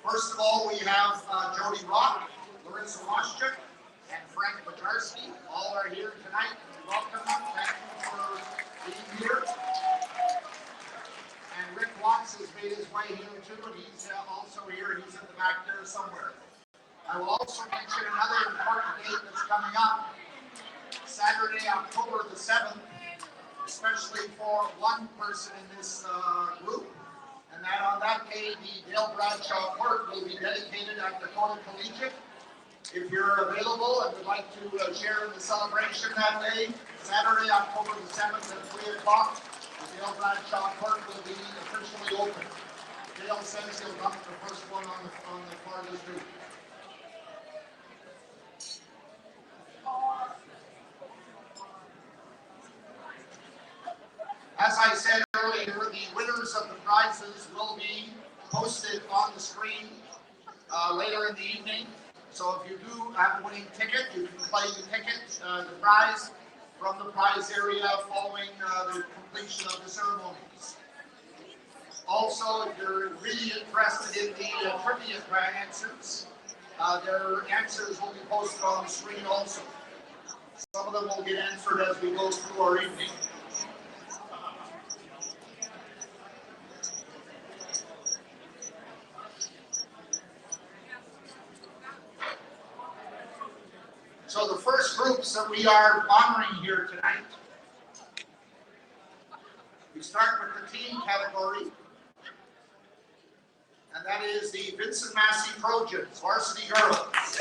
First of all, we have Jody Rock, Larissa Washchuk, and Frank Bajarski. All are here tonight. Welcome them. Thank you for being here. And Rick Watts has made his way here too, and he's also here. He's in the back there somewhere. I will also mention another important date that's coming up. Saturday, October the 7th, especially for one person in this group. And that on that day, the Dale Bradshaw Park will be dedicated at Dakota Collegiate. If you're available and would like to share in the celebration that day, Saturday, October the 7th at 3 o'clock, the Dale Bradshaw Park will be officially open. Dale says he'll dump the first one on the farthest route. As I said earlier, the winners of the prizes will be posted on the screen later in the evening. So if you do have a winning ticket, you can claim the ticket, the prize, from the prize area following the completion of the ceremonies. Also, if you're really interested in the trivia answers, their answers will be posted on the screen also. Some of them will get answered as we go through our evening. So the first groups that we are honoring here tonight, we start with the team category, and that is the Vincent Massey Trojans, varsity girls.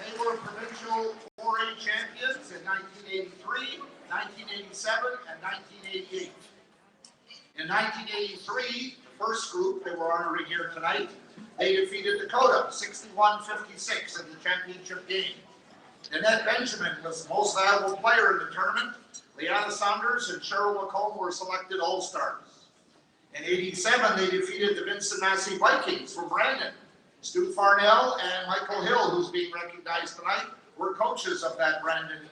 They were provincial 4A champions in 1983, 1987, and 1988. In 1983, first group they were honoring here tonight, they defeated Dakota 61-56 in the championship game. Annette Benjamin was the most valuable player in the tournament. Leanna Saunders and Cheryl McComb were selected All-Stars. In 87, they defeated the Vincent Massey Vikings from Brandon. Stu Farnell and Michael Hill, who's being recognized tonight, were coaches of that Brandon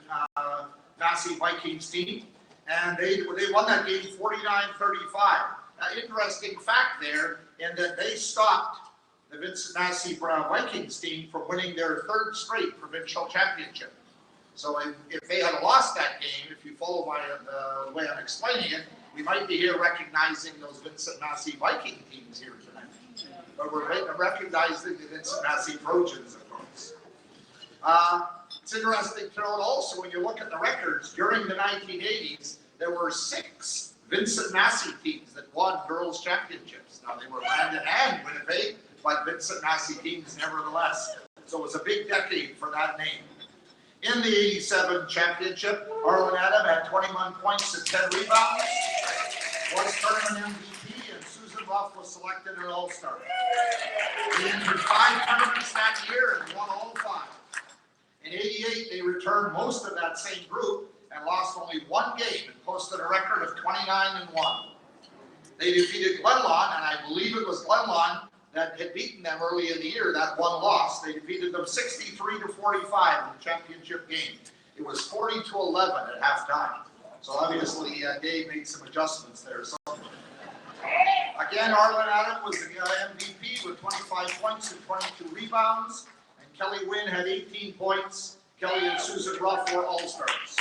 Massey Vikings team. And they won that game 49-35. Interesting fact there, in that they stopped the Vincent Massey Vikings team from winning their third straight provincial championship. So if they had lost that game, if you follow the way I'm explaining it, we might be here recognizing those Vincent Massey Viking teams here tonight. But we're recognizing the Vincent Massey Trojans, of course. It's interesting to note also, when you look at the records, during the 1980s, there were 6 Vincent Massey teams that won girls' championships. Now, they were Brandon and Winnipeg, but Vincent Massey teams nevertheless. So it was a big decade for that name. In the 87 championship, Arlen Adam had 21 points and 10 rebounds, was tournament MVP, and Susan Ruff was selected an All-Star. They entered 5 tournaments that year and won all 5. In 88, they returned most of that same group and lost only 1 game and posted a record of 29-1. They defeated Glenlawn, and I believe it was Glenlawn that had beaten them early in the year, that one loss. They defeated them 63-45 in the championship game. It was 40-11 at halftime. So obviously, Dave made some adjustments there. So again, Arlen Adam was the MVP with 25 points and 22 rebounds, and Kelly Wynn had 18 points. Kelly and Susan Ruff were All-Stars.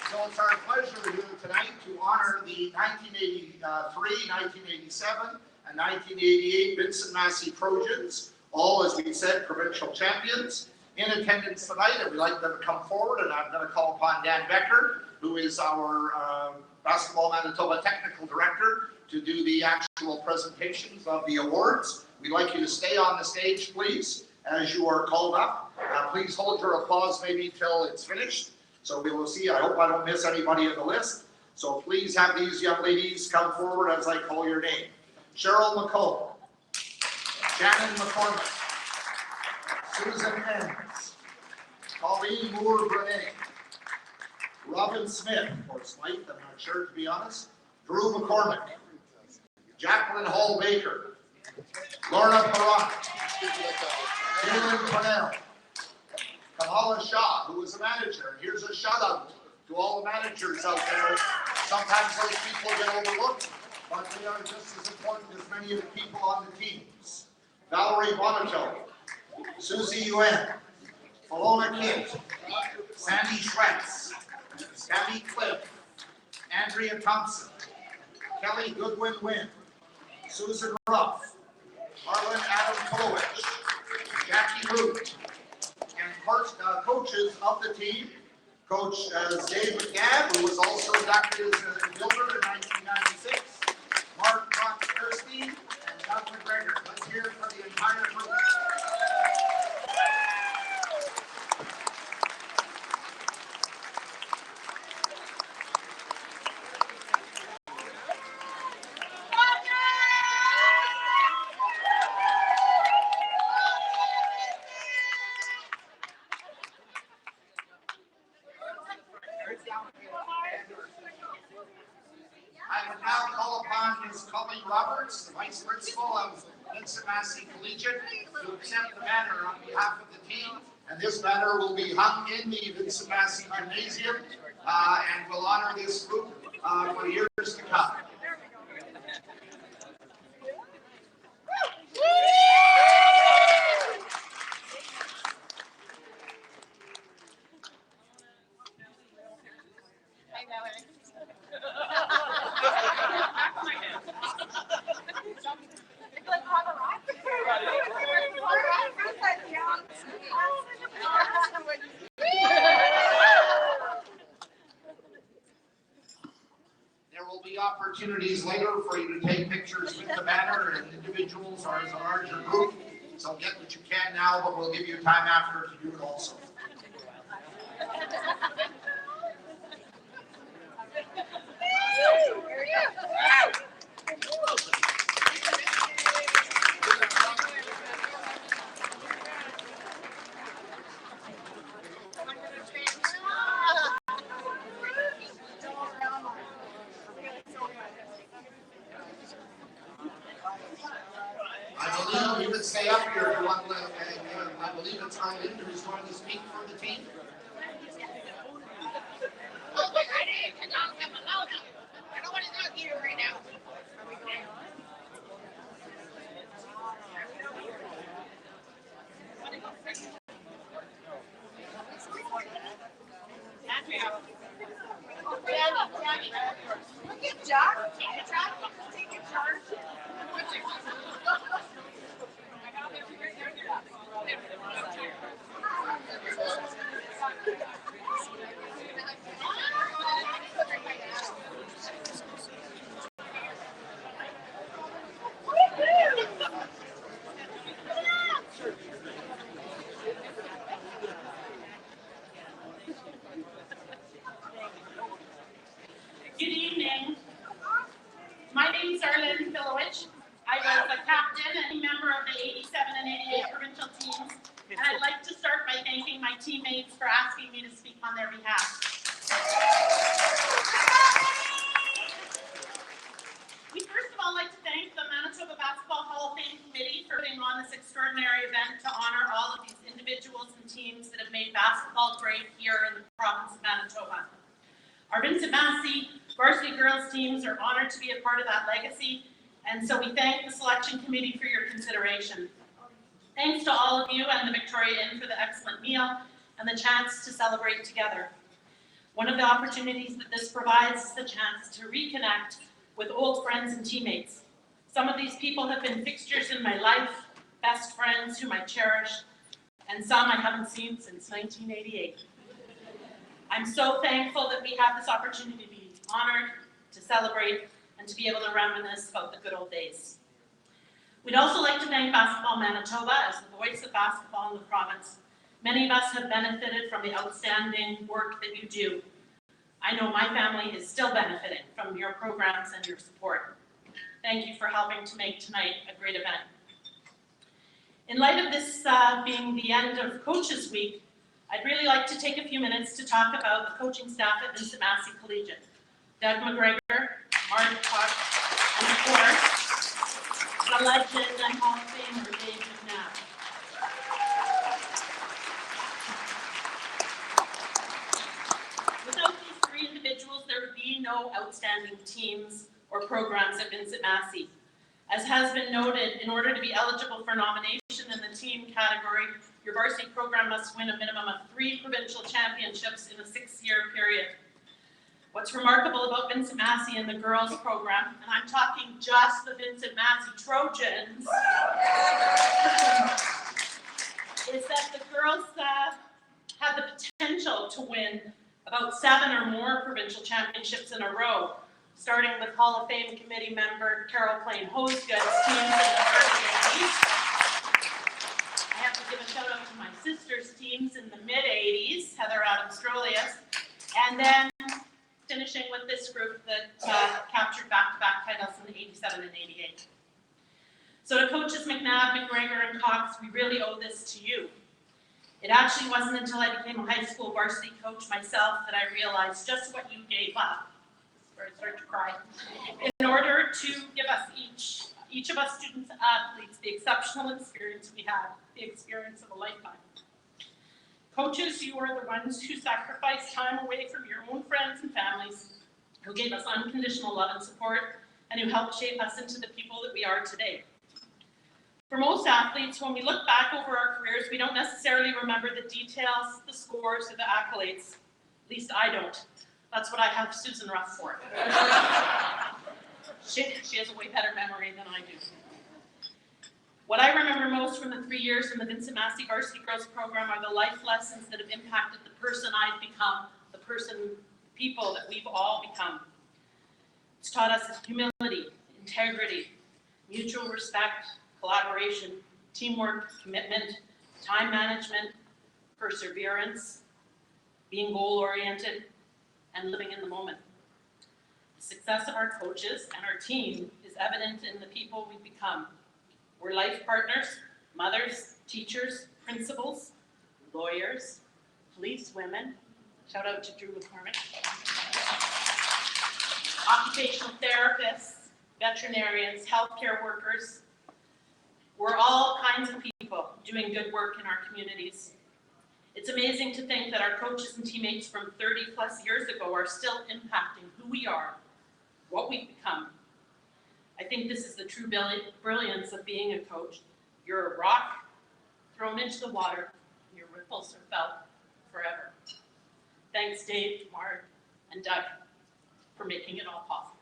So it's our pleasure here tonight to honor the 1983, 1987, and 1988 Vincent Massey Trojans, all, as we said, provincial champions. In attendance tonight, and we'd like them to come forward, and I'm going to call upon Dan Becker, who is our Basketball Manitoba Technical Director, to do the actual presentations of the awards. We'd like you to stay on the stage, please, as you are called up. Please hold your applause maybe till it's finished. So we will see. I hope I don't miss anybody on the list. So please have these young ladies come forward as I call your name. Cheryl McComb, Shannon McCormick, Susan Hens, Colleen Moore-Brené, Robin Smith, or Smythe, I'm not sure to be honest, Drew McCormick, Jacqueline Hall-Baker, Lorna Perrott, Jalen Cornell. Come Kamala Shah, who was a manager. Here's a shout out to all the managers out there. Sometimes those people get overlooked, but they are just as important as many of the people on the teams. Valerie Bonato, Susie Yuen, Alona Kidd, Sandy Schwetz, Gabby Cliff, Andrea Thompson, Kelly Goodwin-Wynn, Susan Ruff, Harlan Adam Kolowich, Jackie Root, and coaches of the team, Coach Dave McGann, who was also inducted as a builder in 1996, Mark Kirsty, and Doug McGregor. Let's hear it for the entire group. I would now call upon Ms. Colleen Roberts, the Vice Principal of Vincent Massey Collegiate, to accept the banner on behalf of the team. And this banner will be hung in the Vincent Massey Gymnasium and will honor this group for years to come. There will be opportunities later for you to take pictures with the banner and individuals or as a larger group. So get what you can now, but we'll give you time after to do it also. I believe you can stay up here if you want to. I believe it's Arlene who's going to speak for the team. I don't want to talk to you right now. Look at Jack. Taking charge. Good evening. My name is Arlene Filowich. I was a captain and member of the 87 and 88 provincial teams, and I'd like to start by thanking my teammates for asking me to speak on their behalf. We'd first of all like to thank the Manitoba Basketball Hall of Fame Committee for putting on this extraordinary event to honor all of these individuals and teams that have made basketball great here in the province of Manitoba. Our Vincent Massey varsity girls teams are honored to be a part of that legacy, and so we thank the selection committee for your consideration. Thanks to all of you and the Victoria Inn for the excellent meal and the chance to celebrate together. One of the opportunities that this provides is the chance to reconnect with old friends and teammates. Some of these people have been fixtures in my life, best friends whom I cherish, and some I haven't seen since 1988. I'm so thankful that we have this opportunity to be honored, to celebrate, and to be able to reminisce about the good old days. We'd also like to thank Basketball Manitoba as the voice of basketball in the province. Many of us have benefited from the outstanding work that you do. I know my family is still benefiting from your programs and your support. Thank you for helping to make tonight a great event. In light of this being the end of Coaches Week, I'd really like to take a few minutes to talk about the coaching staff at Vincent Massey Collegiate. Doug McGregor, Mark Whitson, and of course, the legend and Hall of Famer, Dave McNabb. no outstanding teams or programs at Vincent Massey. As has been noted, in order to be eligible for nomination in the team category, your varsity program must win a minimum of 3 provincial championships in a 6-year period. What's remarkable about Vincent Massey and the girls program, and I'm talking just the Vincent Massey Trojans, is that the girls have the potential to win about 7 or more provincial championships in a row, starting with Hall of Fame committee member Carol Plain-Hosgood's teams in the early 80s. I have to give a shout out to my sister's teams in the mid-80s, Heather Adams-Strolius, and then finishing with this group that captured back-to-back titles in the 87 and 88. So to coaches McNabb, McGregor, and Cox, we really owe this to you. It actually wasn't until I became a high school varsity coach myself that I realized just what you gave up. This is where I start to cry. In order to give us each of us students and athletes the exceptional experience we had, the experience of a lifetime. Coaches, you are the ones who sacrificed time away from your own friends and families, who gave us unconditional love and support, and who helped shape us into the people that we are today. For most athletes, when we look back over our careers, we don't necessarily remember the details, the scores, or the accolades. At least I don't. That's what I have Susan Ruff for. She has a way better memory than I do. What I remember most from the 3 years in the Vincent Massey Varsity Girls program are the life lessons that have impacted the person I've become, the people that we've all become. It's taught us humility, integrity, mutual respect, collaboration, teamwork, commitment, time management, perseverance, being goal-oriented, and living in the moment. The success of our coaches and our team is evident in the people we've become. We're life partners, mothers, teachers, principals, lawyers, police women, shout out to Drew McCormick, occupational therapists, veterinarians, healthcare workers. We're all kinds of people doing good work in our communities. It's amazing to think that our coaches and teammates from 30 plus years ago are still impacting who we are, what we've become. I think this is the true brilliance of being a coach. You're a rock thrown into the water, and your ripples are felt forever. Thanks, Dave, Mark, and Doug, for making it all possible.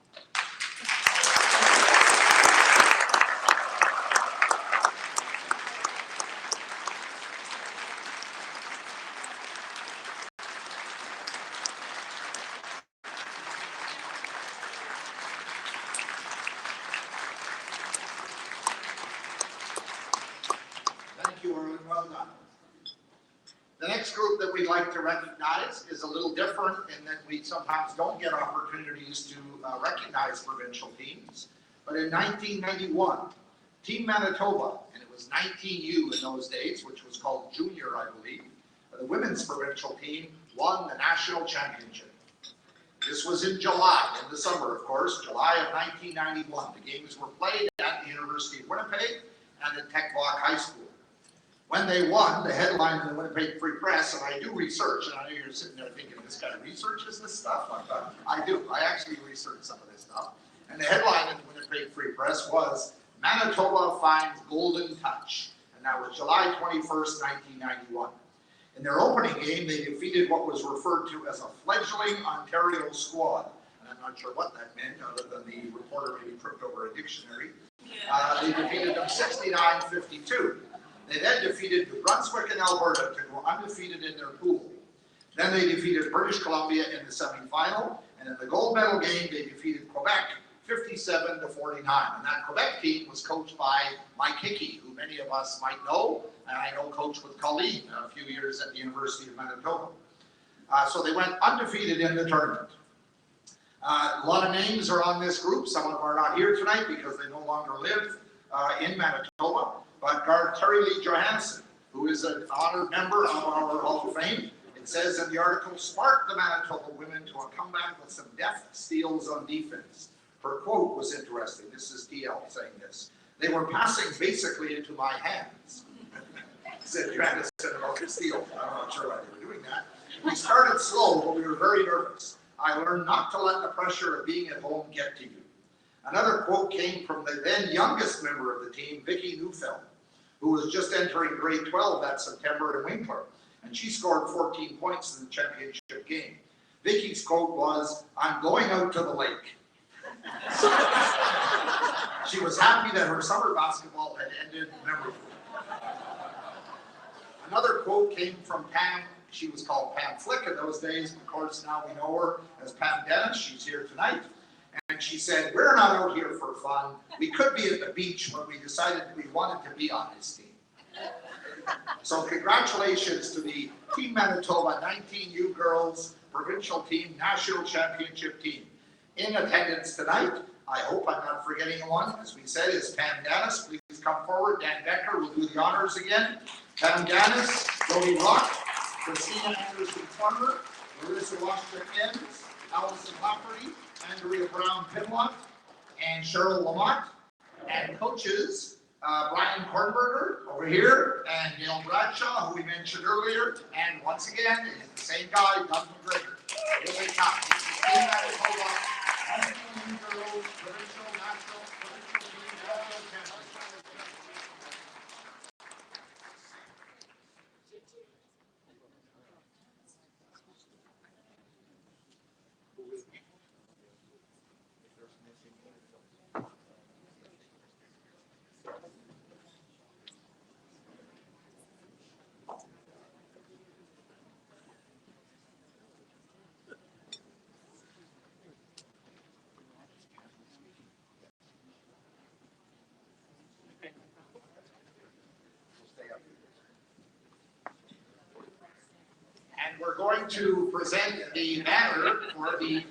Thank you, Erwin. Well done. The next group that we'd like to recognize is a little different in that we sometimes don't get opportunities to recognize provincial teams. But in 1991, Team Manitoba, and it was 19U in those days, which was called Junior, I believe, the women's provincial team won the national championship. This was in July, in the summer, of course, July of 1991. The games were played at the University of Winnipeg and at Tech Block High School. When they won, the headline in the Winnipeg Free Press, and I do research, and I know you're sitting there thinking, this guy researches this stuff? I do. I actually research some of this stuff. And the headline in the Winnipeg Free Press was, Manitoba finds golden touch. And that was July 21st, 1991. In their opening game, they defeated what was referred to as a fledgling Ontario squad. And I'm not sure what that meant, other than the reporter maybe tripped over a dictionary. They defeated them 69-52. They then defeated New Brunswick and Alberta to go undefeated in their pool. Then they defeated British Columbia in the semifinal, and in the gold medal game, they defeated Quebec 57-49. And that Quebec team was coached by Mike Hickey, who many of us might know, and I know coached with Colleen a few years at the University of Manitoba. So they went undefeated in the tournament. A lot of names are on this group. Some of them are not here tonight because they no longer live in Manitoba. But guard Terry Lee Johansson, who is an honored member of our Hall of Fame, it says in the article, sparked the Manitoba women to a comeback with some deft steals on defense. Her quote was interesting. This is DL saying this. They were passing basically into my hands, said Johansson about the steal. I'm not sure why they were doing that. We started slow, but we were very nervous. I learned not to let the pressure of being at home get to you. Another quote came from the then youngest member of the team, Vicky Neufeld, who was just entering grade 12 that September in Winkler, and she scored 14 points in the championship game. Vicky's quote was, "I'm going out to the lake." She was happy that her summer basketball had ended memorably. Another quote came from Pam. She was called Pam Flick in those days. Of course, now we know her as Pam Dennis. She's here tonight. And she said, "We're not out here for fun. We could be at the beach, but we decided we wanted to be on this team." So congratulations to the Team Manitoba 19U Girls Provincial Team National Championship Team. In attendance tonight, I hope I'm not forgetting one, as we said, is Pam Dennis. Please come forward. Dan Becker will do the honors again. Pam Dennis, Jody Rock, Christina Anderson-Farmer, Marissa Washington-Enns, Allison Lafferty, Andrea Brown-Pinlot, and Cheryl Lamont, and coaches Brian Kornberger over here, and Neil Bradshaw, who we mentioned earlier, and once again, is the same guy, Doug McGregor. Here they come. This is Team Manitoba, National Girls, Provincial, National, Provincial Team, National Championship. And we're going to present the banner for the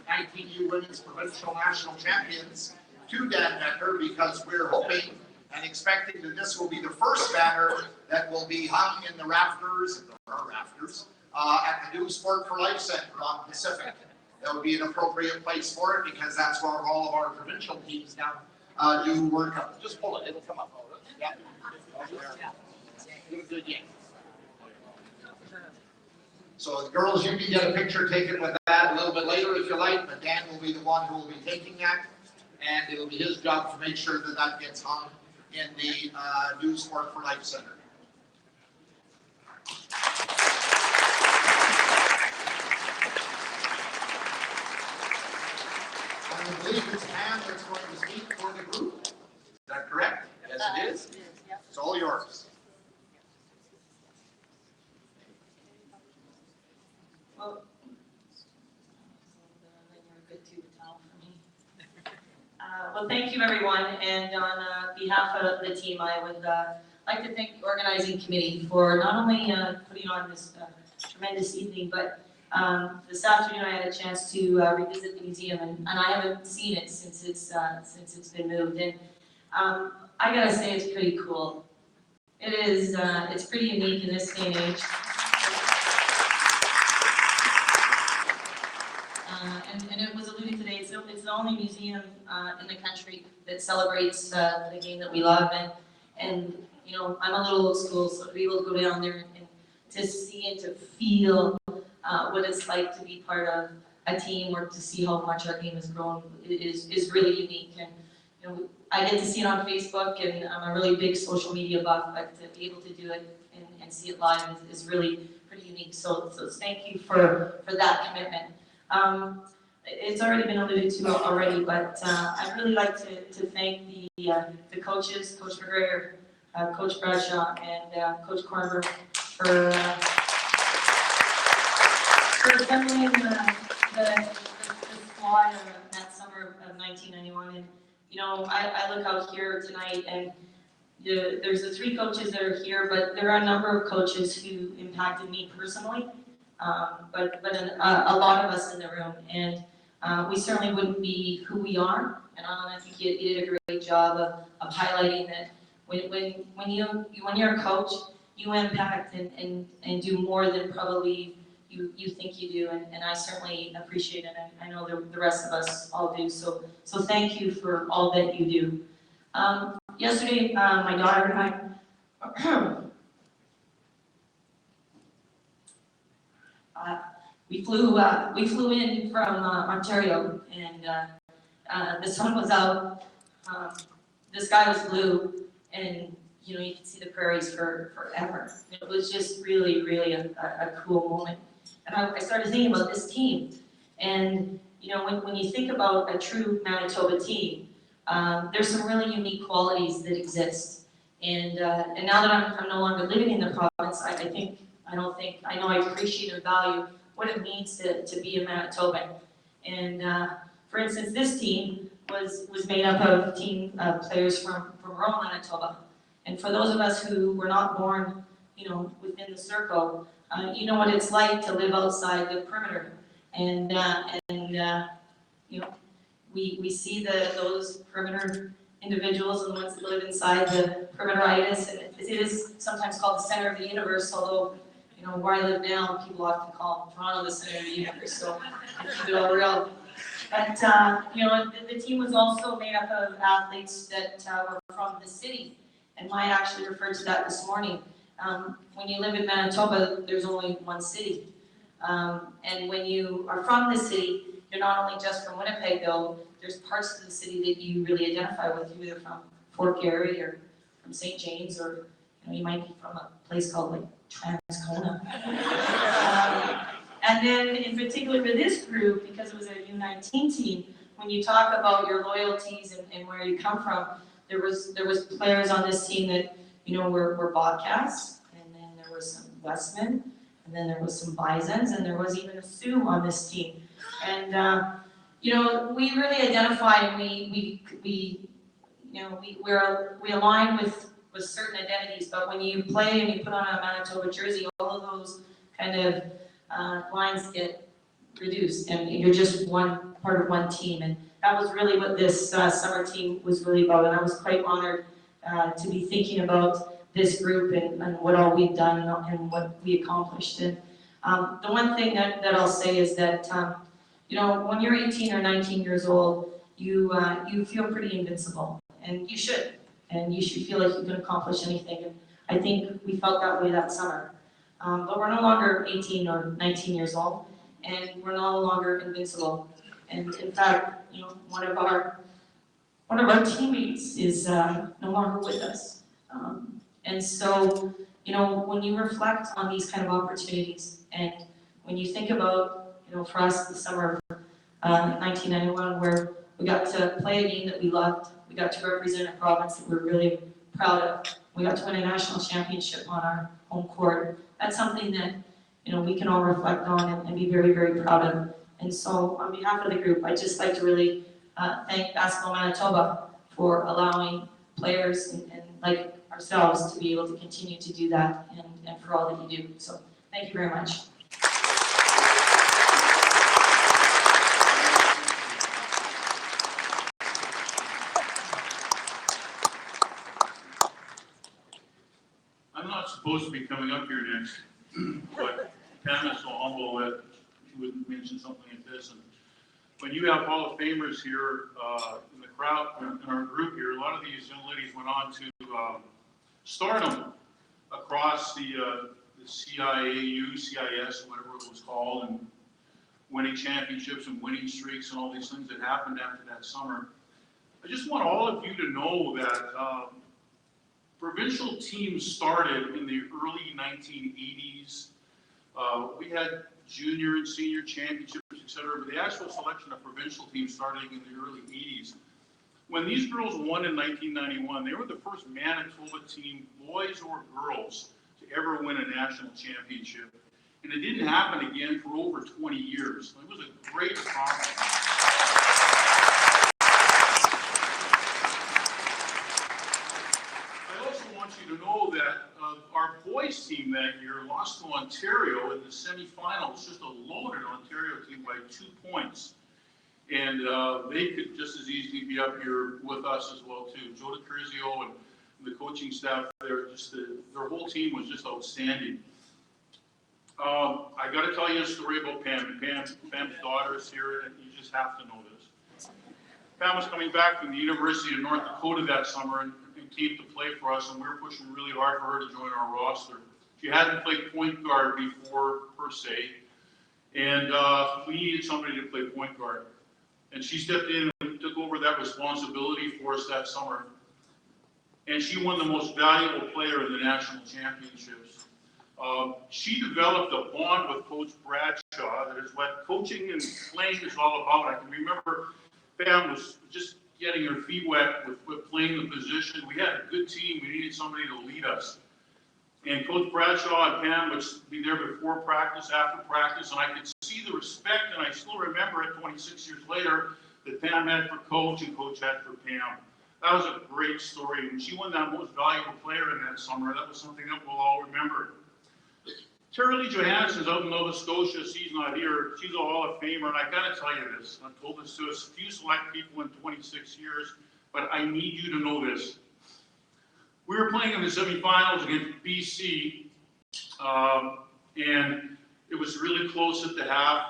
19U Women's Provincial National Champions to Dan Becker, because we're hoping and expecting that this will be the first banner that will be hung in the rafters, if there are rafters, at the new Sport for Life Center on Pacific. That would be an appropriate place for it, because that's where all of our provincial teams now do work up. Just pull it, it'll come up. Yeah. Good, yeah. So the girls, you can get a picture taken with that a little bit later if you like, but Dan will be the one who will be taking that, and it'll be his job to make sure that that gets hung in the new Sport for Life Center. I believe it's Pam that's going to speak for the group. Is that correct? Yes, it is. It's all yours. Well, thank you, everyone, and on behalf of the team, I would like to thank the organizing committee for not only putting on this tremendous evening, but this afternoon I had a chance to revisit the museum, and I haven't seen it since it's been moved, and I gotta say it's pretty cool. It is, it's pretty unique in this day and age. And it was alluded today, it's the only museum in the country that celebrates the game that we love, and you know, I'm a little old school, so to be able to go down there and to see and to feel what it's like to be part of a team, or to see how much our game has grown is really unique. And you know, I get to see it on Facebook, and I'm a really big social media buff, but to be able to do it and see it live is really pretty unique. So thank you for that commitment. It's already been alluded to already, but I'd really like to thank the coaches, Coach McGregor, Coach Bradshaw, and Coach Kornberg for assembling the squad that summer of 1991. And you know, I look out here tonight, and there's the three coaches that are here, but there are a number of coaches who impacted me personally, but a lot of us in the room, and we certainly wouldn't be who we are. And I think you did a great job of highlighting that when you're a coach, you impact and do more than probably you think you do, and I certainly appreciate it, and I know the rest of us all do. So thank you for all that you do. Yesterday, my daughter and I we flew in from Ontario, and the sun was out. The sky was blue, and you could see the prairies for forever. It was just really, really a cool moment. And I started thinking about this team, and when you think about a true Manitoba team, there's some really unique qualities that exist. And now that I'm no longer living in the province, I know I appreciate and value what it means to be a Manitoban. And for instance, this team was made up of players from rural Manitoba. And for those of us who were not born, within the circle, you know what it's like to live outside the perimeter. And we see those perimeter individuals and the ones that live inside the perimeteritis, and it is sometimes called the center of the universe, although where I live now, people often call Toronto the center of the universe, so I keep it all real. But the team was also made up of athletes that were from the city, and Maya actually referred to that this morning. When you live in Manitoba, there's only one city, and when you are from the city, you're not only just from Winnipeg, though. There's parts of the city that you really identify with, either from Fort Garry or from St. James, or you might be from a place called like Transcona. And then in particular with this group, because it was a U19 team, when you talk about your loyalties and where you come from, there was players on this team that were Bobcats, and then there was some Westmen, and then there was some Bisons, and there was even a Sioux on this team. And we really identify, and we align with certain identities. But when you play and you put on a Manitoba jersey, all of those kind of lines get reduced, and you're just one part of one team. And that was really what this summer team was really about. And I was quite honored to be thinking about this group and what all we've done and what we accomplished. And the one thing that I'll say is that when you're 18 or 19 years old, you feel pretty invincible, and you should feel like you can accomplish anything. And I think we felt that way that summer. But we're no longer 18 or 19 years old, and we're no longer invincible. And in fact, one of our teammates is no longer with us. And so, when you reflect on these kind of opportunities, and when you think about, for us, the summer of 1991, where we got to play a game that we loved, we got to represent a province that we're really proud of, we got to win a national championship on our home court. That's something that we can all reflect on and be very, very proud of. And so, on behalf of the group, I'd just like to really thank Basketball Manitoba for allowing players and like ourselves to be able to continue to do that, and for all that you do. So, thank you very much. I'm not supposed to be coming up here next, but Pam is so humble that she would mention something like this. And when you have Hall of Famers here in the crowd, in our group here, a lot of these young ladies went on to stardom across the CIAU, CIS, whatever it was called, and winning championships and winning streaks and all these things that happened after that summer. I just want all of you to know that provincial teams started in the early 1980s. We had junior and senior championships, etc., but the actual selection of provincial teams started in the early 80s. When these girls won in 1991, they were the first Manitoba team, boys or girls, to ever win a national championship. And it didn't happen again for over 20 years. It was a great accomplishment. I also want you to know that our boys team that year lost to Ontario in the semifinals, just a loaded Ontario team by 2 points. And they could just as easily be up here with us as well too. Joe DiCurzio and the coaching staff there, their whole team was just outstanding. I got to tell you a story about Pam. Pam's daughter is here, and you just have to know this. Pam was coming back from the University of North Dakota that summer and came to play for us, and we were pushing really hard for her to join our roster. She hadn't played point guard before, per se, And we needed somebody to play point guard. And she stepped in and took over that responsibility for us that summer. And she won the most valuable player in the national championships. She developed a bond with Coach Bradshaw that is what coaching and playing is all about. I can remember Pam was just getting her feet wet with playing the position. We had a good team. We needed somebody to lead us. And Coach Bradshaw and Pam would be there before practice, after practice, and I could see the respect, and I still remember it 26 years later, that Pam had for Coach and Coach had for Pam. That was a great story. When she won that most valuable player in that summer, that was something that we'll all remember. Terry Lee Johansson's out in Nova Scotia. She's not here. She's a Hall of Famer, and I got to tell you this. I've told this to a few select people in 26 years, but I need you to know this. We were playing in the semifinals against BC, and it was really close at the half.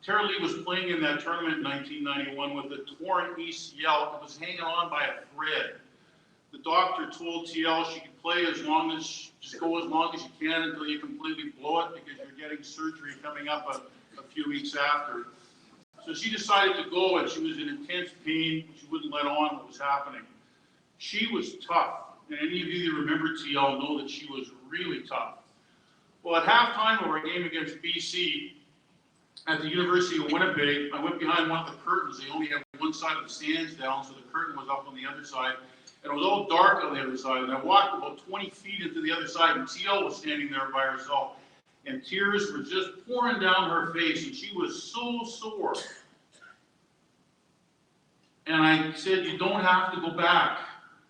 Terry Lee was playing in that tournament in 1991 with a torn ACL. It was hanging on by a thread. The doctor told TL she could play just go as long as you can until you completely blow it, because you're getting surgery coming up a few weeks after. So she decided to go, and she was in intense pain. She wouldn't let on what was happening. She was tough, and any of you that remember TL know that she was really tough. Well, at halftime of our game against BC, at the University of Winnipeg, I went behind one of the curtains. They only had one side of the stands down, so the curtain was up on the other side. And it was all dark on the other side. And I walked about 20 feet into the other side, and TL was standing there by herself. And tears were just pouring down her face, and she was so sore. And I said, "You don't have to go back."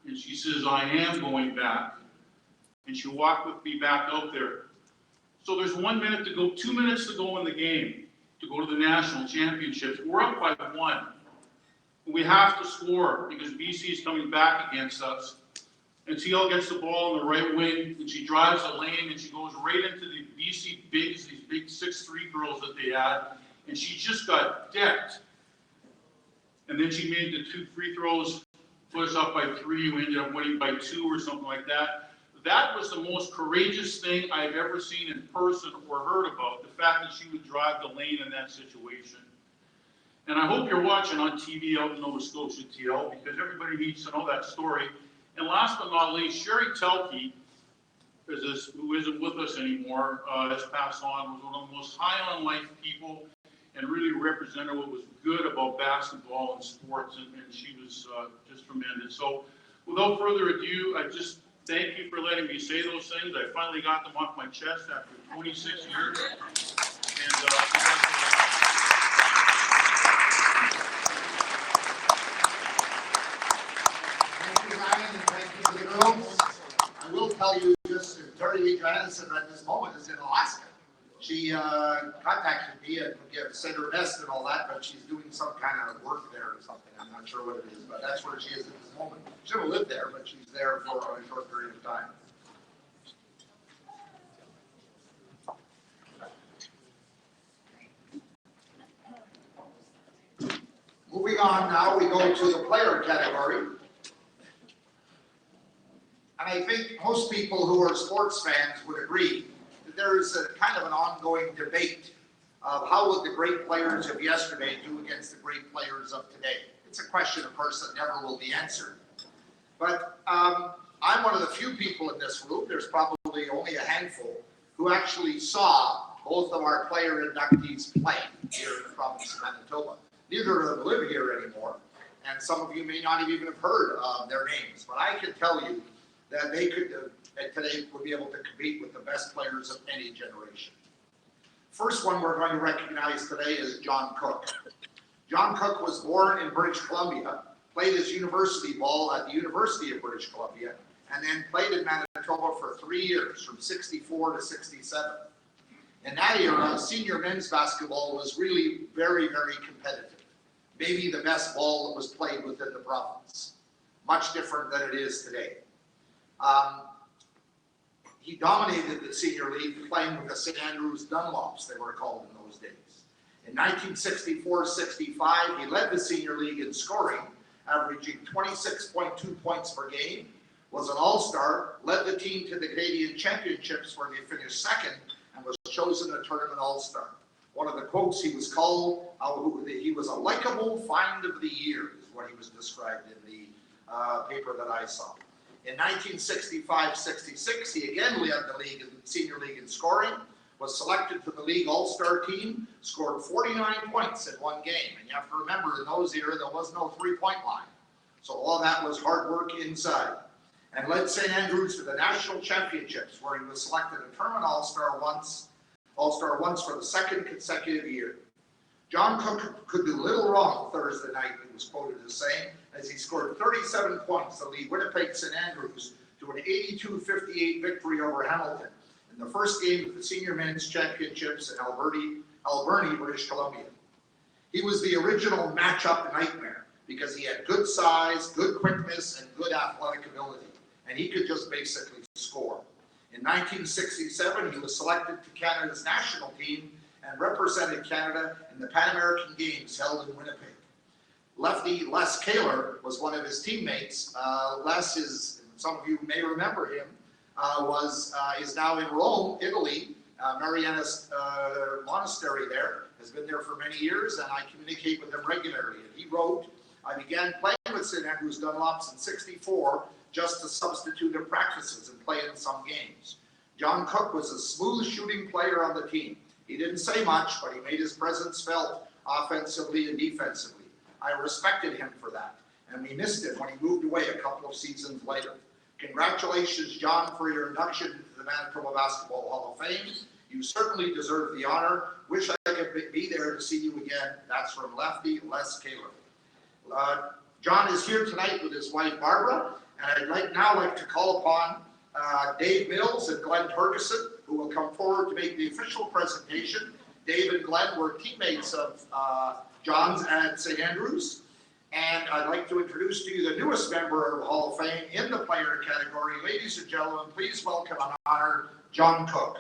And she says, "I am going back." And she walked with me back out there. So there's 1 minute to go, 2 minutes to go in the game, to go to the national championships. We're up by 1. We have to score because BC is coming back against us. And TL gets the ball on the right wing, and she drives the lane, and she goes right into the BC bigs, these big 6'3" girls that they had, and she just got decked. And then she made the 2 free throws, put us up by 3. We ended up winning by 2 or something like that. That was the most courageous thing I've ever seen in person or heard about, the fact that she would drive the lane in that situation. And I hope you're watching on TV out in Nova Scotia, TL, because everybody needs to know that story. And last but not least, Sherry Telke, who isn't with us anymore, has passed on, was one of the most high on life people and really represented what was good about basketball and sports, and she was just tremendous. So without further ado, I just thank you for letting me say those things. I finally got them off my chest after 26 years. And Thank you, Ryan, and thank you to the girls. I will tell you, just Terry Lee Johansson at this moment is in Alaska. She contacted me and sent her best and all that, but she's doing some kind of work there or something. I'm not sure what it is, but that's where she is at this moment. She doesn't live there, but she's there for a short period of time. Moving on now, we go to the player category. And I think most people who are sports fans would agree that there is a kind of an ongoing debate of how would the great players of yesterday do against the great players of today. It's a question, of course, that never will be answered. But I'm one of the few people in this room, there's probably only a handful, who actually saw both of our player inductees play here in the province of Manitoba. Neither of them live here anymore, and some of you may not even have heard of their names, but I can tell you that they could today would be able to compete with the best players of any generation. First one we're going to recognize today is John Cook. John Cook was born in British Columbia, played his university ball at the University of British Columbia, and then played in Manitoba for 3 years, from 64 to 67. In that era, senior men's basketball was really very, very competitive. Maybe the best ball that was played within the province. Much different than it is today. He dominated the senior league playing with the St. Andrews Dunlops, they were called in those days. In 1964-65, he led the senior league in scoring, averaging 26.2 points per game, was an all-star, led the team to the Canadian Championships where they finished second, and was chosen a tournament all-star. One of the quotes he was called, he was a likable find of the year, is what he was described in the paper that I saw. In 1965-66, he again led the league, senior league in scoring, was selected to the league all-star team, scored 49 points in one game. And you have to remember, in those years, there was no three-point line. So all that was hard work inside. And led St. Andrews to the national championships, where he was selected a tournament all-star once for the second consecutive year. John Cook could do little wrong Thursday night, he was quoted as saying, as he scored 37 points to lead Winnipeg St. Andrews to an 82-58 victory over Hamilton in the first game of the Senior Men's Championships in Alberni, British Columbia. He was the original matchup nightmare because he had good size, good quickness, and good athletic ability, and he could just basically score. In 1967, he was selected to Canada's national team and represented Canada in the Pan American Games held in Winnipeg. Lefty Les Kaler was one of his teammates. Les is, some of you may remember him, is now in Rome, Italy. Mariana's monastery there, has been there for many years, and I communicate with him regularly. And he wrote, I began playing with St. Andrews Dunlops in '64 just to substitute in practices and play in some games. John Cook was a smooth shooting player on the team. He didn't say much, but he made his presence felt offensively and defensively. I respected him for that, and we missed him when he moved away a couple of seasons later. Congratulations, John, for your induction into the Manitoba Basketball Hall of Fame. You certainly deserve the honor. Wish I could be there to see you again. That's from Lefty Les Kaler. John is here tonight with his wife, Barbara, and I'd now like to call upon Dave Mills and Glenn Ferguson, who will come forward to make the official presentation. Dave and Glenn were teammates of John's at St. Andrews. And I'd like to introduce to you the newest member of the Hall of Fame in the player category. Ladies and gentlemen, please welcome and honor John Cook.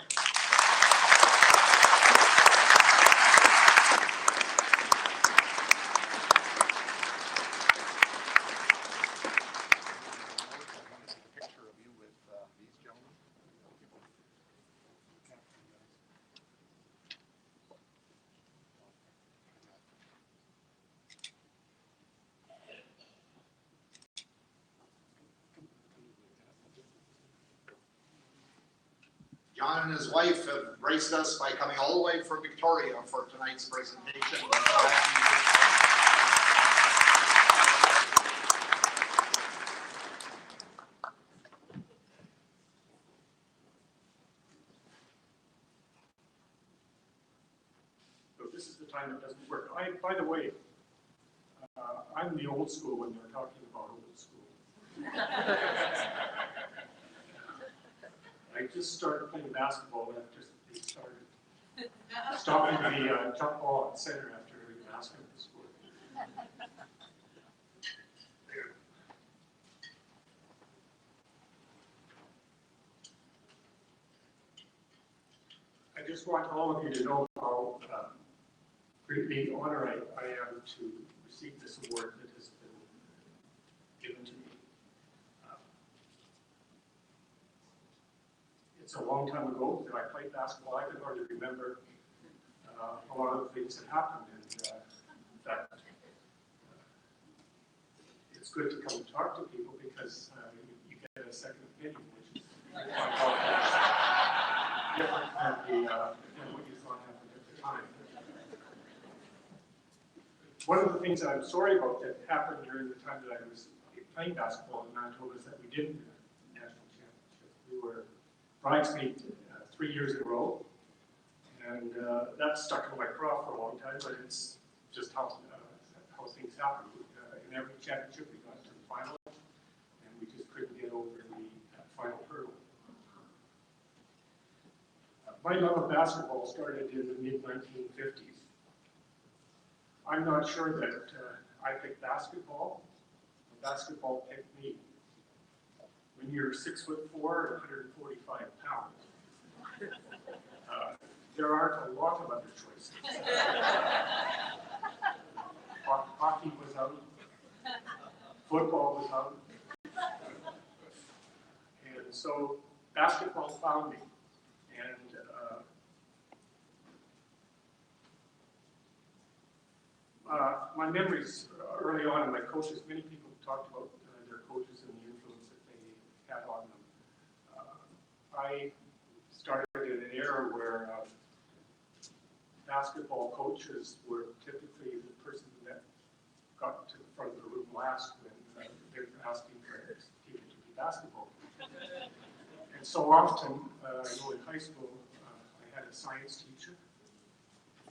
John and his wife have graced us by coming all the way from Victoria for tonight's presentation. So this is the time it doesn't work. By the way, I'm the old school when they're talking about old school. I just started playing basketball after they started stopping the jump ball at center after the basketball school. I just want all of you to know how great honor I am to receive this award that has been given to me. It's a long time ago that I played basketball. I can hardly remember a lot of the things that happened. And in fact, it's good to come and talk to people because you get a second opinion, which is different than what you thought happened at the time. One of the things that I'm sorry about that happened during the time that I was playing basketball in Manitoba is that we didn't win a national championship. We were bridesmaid 3 years in a row, and that stuck in my craw for a long time, but it's just how things happen. In every championship we got to the final, and we just couldn't get over the final hurdle. My love of basketball started in the mid-1950s. I'm not sure that I picked basketball, or basketball picked me. When you're 6'4" and 145 pounds, there aren't a lot of other choices. Hockey was out, football was out, and so basketball found me. And my memories early on in my coaches, many people talked about their coaches and the influence that they had on them. I started in an era where basketball coaches were typically the person that got to the front of the room last when they were asking for people to be basketball coaches. And so often, I know in high school, I had a science teacher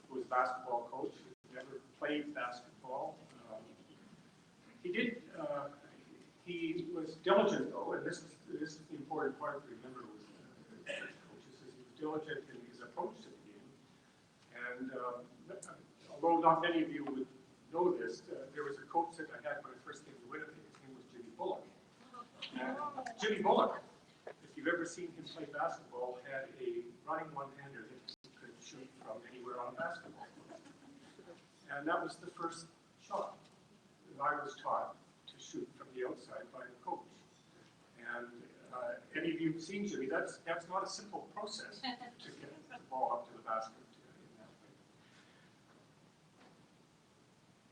who was a basketball coach. He never played basketball. He was diligent though, and this is the important part to remember with coaches, is he was diligent in his approach to the game. And although not many of you would know this, there was a coach that I had when I first came to Winnipeg. His name was Jimmy Bullock. And Jimmy Bullock, if you've ever seen him play basketball, had a running one-hander that he could shoot from anywhere on the basketball court. And that was the first shot that I was taught to shoot from the outside by the coach. And any of you who've seen Jimmy, that's not a simple process to get the ball up to the basket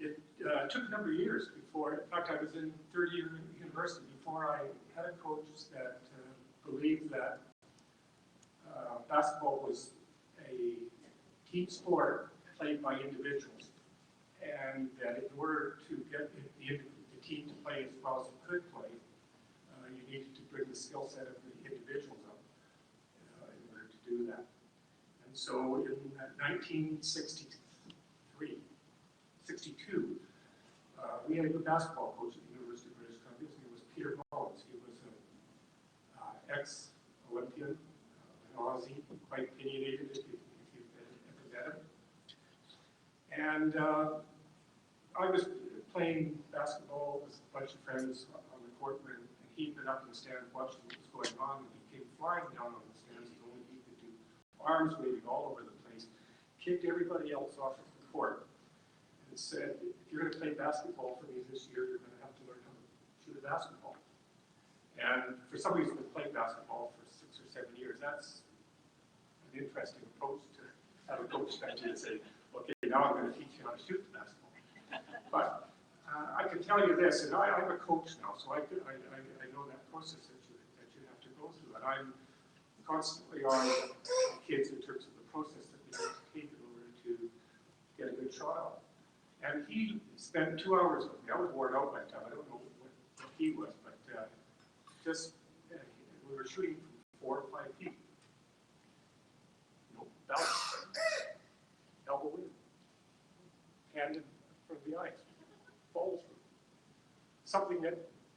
in that way. It took a number of years before, in fact, I was in third year university before I had a coach that believed that basketball was a team sport played by individuals, and that in order to get the team to play as well as it could play, you needed to bring the skill set of the individuals up in order to do that. And so in 1962, we had a good basketball coach at the University of British Columbia. His name was Peter Mullins. He was an ex-Olympian, an Aussie, quite opinionated if you've ever met him. And I was playing basketball with a bunch of friends on the court, and he'd been up in the stands watching what was going on, and he came flying down on the stands as only he could do, arms waving all over the place, kicked everybody else off of the court, and said, if you're going to play basketball for me this year, you're going to have to learn how to shoot a basketball. And for somebody who's been playing basketball for 6 or 7 years, that's an interesting approach to have a coach step in and say, okay, now I'm going to teach you how to shoot the basketball. But I can tell you this, and I'm a coach now, so I know that process that you have to go through, and I'm constantly on kids in terms of the process that we have to take in order to get a good shot out. And he spent 2 hours with me. I was worn out by the time. I don't know what he was, but we were shooting from 4 or 5 feet. No balance, elbow in, hand in front of the ice, follow through. Something that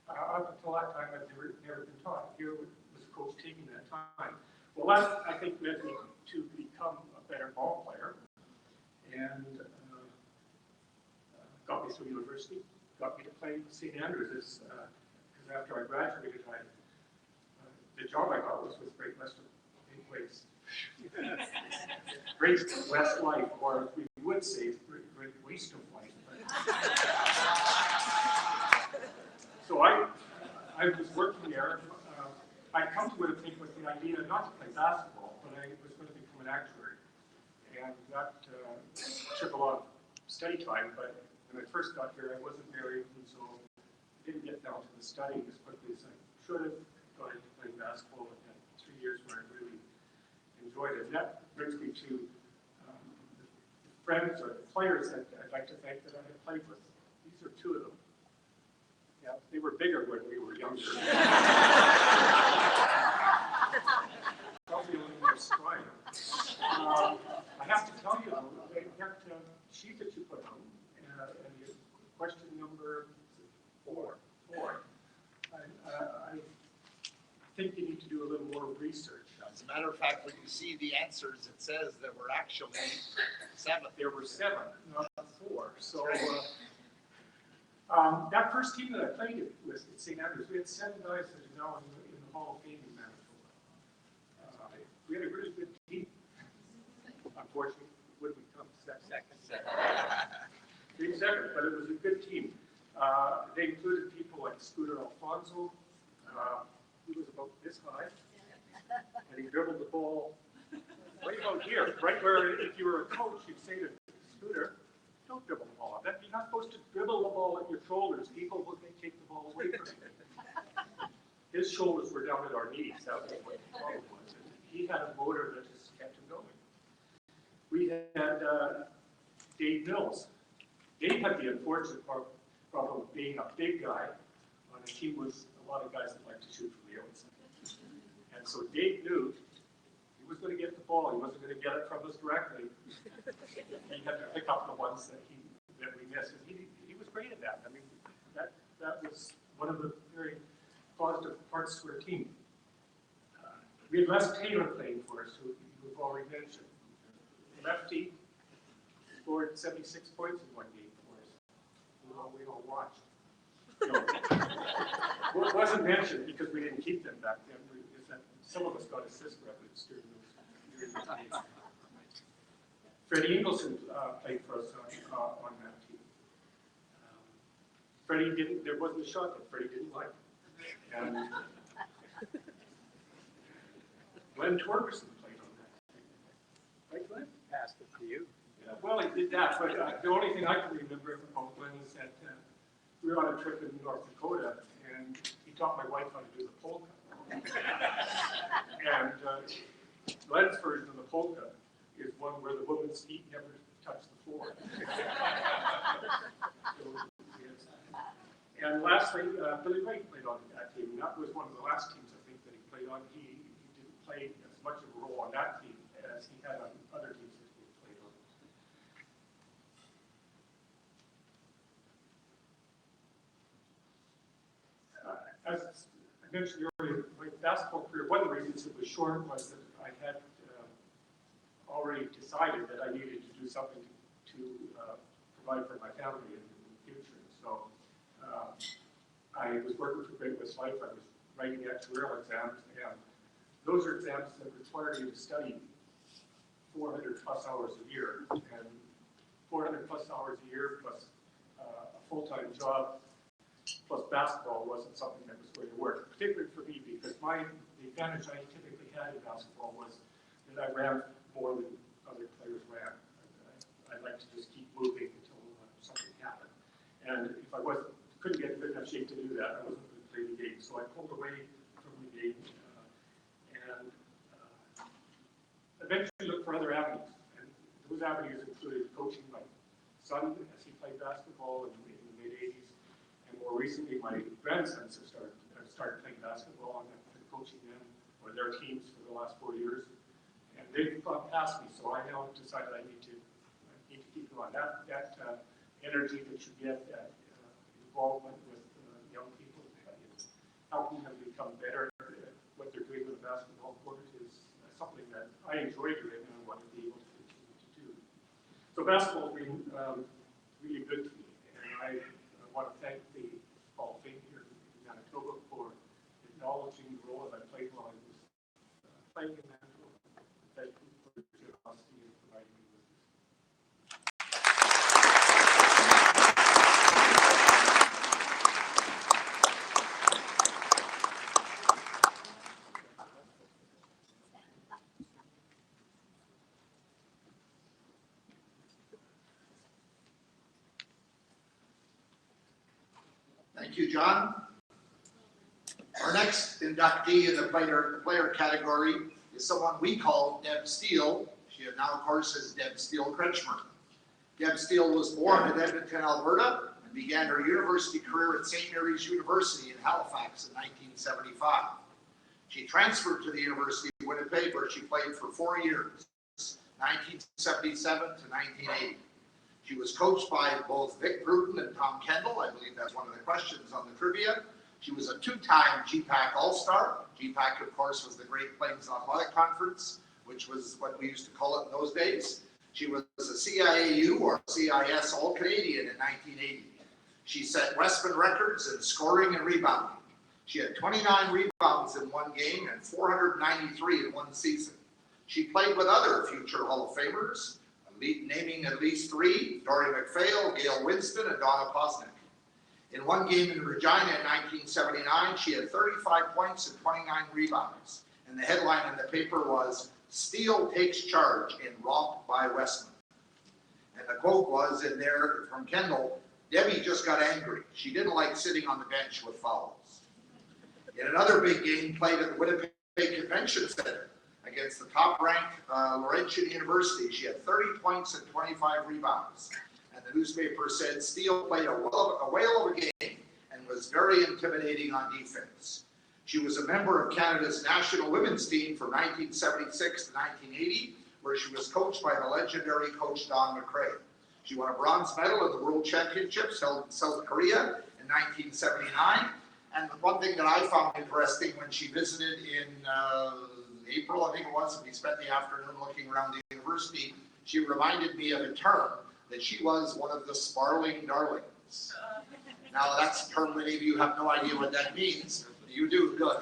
up until that time I've never been taught. Here was a coach taking that time. Well, that I think led me to become a better ball player, and got me through university, got me to play with St. Andrews. Because after I graduated, the job I got was with Great West Life, or we would say Great Waste of Life. So I was working there. I'd come to Winnipeg with the idea not to play basketball, but I was going to become an actuary. And that took a lot of study time, but when I first got here, I wasn't married, and so I didn't get down to the studying as quickly as I should have. Got into playing basketball and had 3 years where I really enjoyed it. And that brings me to the friends or players that I'd like to thank that I have played with. These are 2 of them. Yeah, they were bigger when we were younger. Probably only their stride. I have to tell you though, that sheet that you put on, and question number 4. I think you need to do a little more research. As a matter of fact, when you see the answers, it says there were actually 7. There were 7, not 4. So that first team that I played with at St. Andrews, we had 7 guys that are now in the Hall of Fame in Manitoba. We had a really good team. Unfortunately, we wouldn't come second. Came second, but it was a good team. They included people like Scooter Alfonso. He was about this high, and he dribbled the ball right about here, right where if you were a coach, you'd say to Scooter, don't dribble the ball. That'd be you're not supposed to dribble the ball at your shoulders. People will take the ball away from you. His shoulders were down at our knees. That was what the problem was. And he had a motor that just kept him going. We had Dave Mills. Dave had the unfortunate problem of being a big guy on a team with a lot of guys that like to shoot from the outside. And so Dave knew he was going to get the ball. He wasn't going to get it from us directly. He had to pick up the ones that we missed. And he was great at that. I mean, that was one of the very positive parts to our team. We had Les Taylor playing for us, who you've already mentioned. Lefty scored 76 points in one game for us. We all watched. Well, it wasn't mentioned because we didn't keep them back then. Some of us got assist records during the time. Freddie Ingleson played for us on that team. There wasn't a shot that Freddie didn't like. And Glenn Torgerson played on that team. Right, Glenn? Passed it to you. Yeah, well, he did that, but the only thing I can remember about Glenn is that we were on a trip in North Dakota, and he taught my wife how to do the polka. And Glenn's version of the polka is one where the woman's feet never touch the floor. And lastly, Billy Wright played on that team. And that was one of the last teams, I think, that he played on. He didn't play as much of a role on that team as he had on other teams that he played on. As I mentioned earlier, my basketball career, one of the reasons it was short was that I had already decided that I needed to do something to provide for my family in the future. So I was working for Great West Life. I was writing actuarial exams, and those are exams that require you to study 400 plus hours a year, and 400 plus hours a year plus a full-time job plus basketball wasn't something that was going to work, particularly for me, because the advantage I typically had in basketball was that I ran more than other players ran. I'd like to just keep moving until something happened. And if I couldn't get in good enough shape to do that, I wasn't going to play the game. So I pulled away from the game and eventually looked for other avenues. And those avenues included coaching my son as he played basketball in the mid-'80s. And more recently, my grandsons have started playing basketball, and I've been coaching them or their teams for the last 4 years. And they've gone past me, so I now decided I need to keep going. That energy that you get, that involvement with young people, helping them become better at what they're doing with the basketball court is something that I enjoy doing and I want to be able to continue to do. So basketball has been really good to me, and I want to thank the Hall of Fame here in Manitoba for acknowledging the role that I played while I was playing in Manitoba. Thank you for your generosity in providing me with this. Thank you, John. Our next inductee in the player category is someone we call Deb Steele. She now, of course, is Deb Steele Kretschmer. Deb Steele was born in Edmonton, Alberta, and began her university career at St. Mary's University in Halifax in 1975. She transferred to the University of Winnipeg, where she played for 4 years, 1977 to 1980. She was coached by both Vic Bruton and Tom Kendall. I believe that's one of the questions on the trivia. She was a two-time GPAC All-Star. GPAC, of course, was the Great Plains Athletic Conference, which was what we used to call it in those days. She was a CIAU or CIS All-Canadian in 1980. She set Westman records in scoring and rebounding. She had 29 rebounds in one game and 493 in one season. She played with other future Hall of Famers, naming at least 3, Dory McPhail, Gail Winston, and Donna Posnick. In one game in Regina in 1979, she had 35 points and 29 rebounds. And the headline in the paper was, "Steele takes charge in romp by Westman." And the quote was in there from Kendall, Debbie just got angry. She didn't like sitting on the bench with fouls. In another big game played at the Winnipeg Convention Center against the top-ranked Laurentian University, she had 30 points and 25 rebounds. And the newspaper said Steele played a whale of a game and was very intimidating on defense. She was a member of Canada's national women's team from 1976 to 1980, where she was coached by the legendary coach Don McRae. She won a bronze medal at the World Championships held in South Korea in 1979. And one thing that I found interesting when she visited in April, I think it was, and we spent the afternoon looking around the university, she reminded me of a term that she was one of the Sparling Darlings. Now that's a term many of you have no idea what that means. You do, good.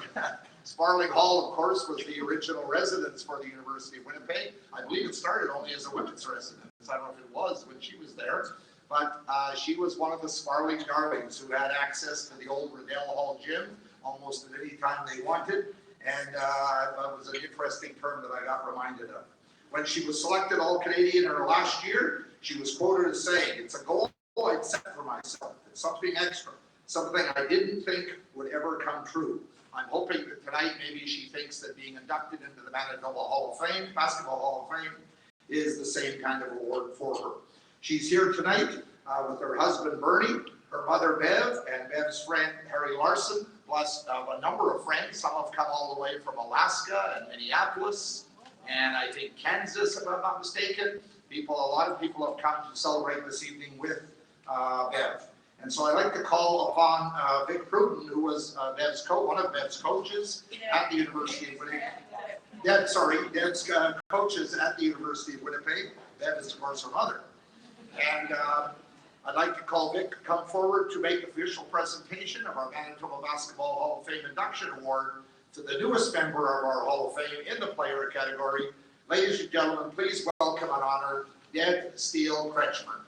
Sparling Hall, of course, was the original residence for the University of Winnipeg. I believe it started only as a women's residence. I don't know if it was when she was there, but she was one of the Sparling Darlings who had access to the old Riddell Hall gym almost at any time they wanted. And that was an interesting term that I got reminded of. When she was selected All-Canadian in her last year, she was quoted as saying, "It's a goal I'd set for myself. It's something extra, something I didn't think would ever come true. I'm hoping that tonight maybe she thinks that being inducted into the Manitoba Hall of Fame, Basketball Hall of Fame, is the same kind of award for her." She's here tonight with her husband Bernie, her mother Bev, and Bev's friend Harry Larson, plus a number of friends. Some have come all the way from Alaska and Minneapolis, and I think Kansas, if I'm not mistaken. A lot of people have come to celebrate this evening with Bev. And so I'd like to call upon Vic Pruden, who was one of Bev's coaches at the University of Winnipeg. Deb's coaches at the University of Winnipeg. Bev is, of course, her mother. And I'd like to call Vic to come forward to make official presentation of our Manitoba Basketball Hall of Fame Induction Award to the newest member of our Hall of Fame in the player category. Ladies and gentlemen, please welcome and honor Deb Steele Kretschmer.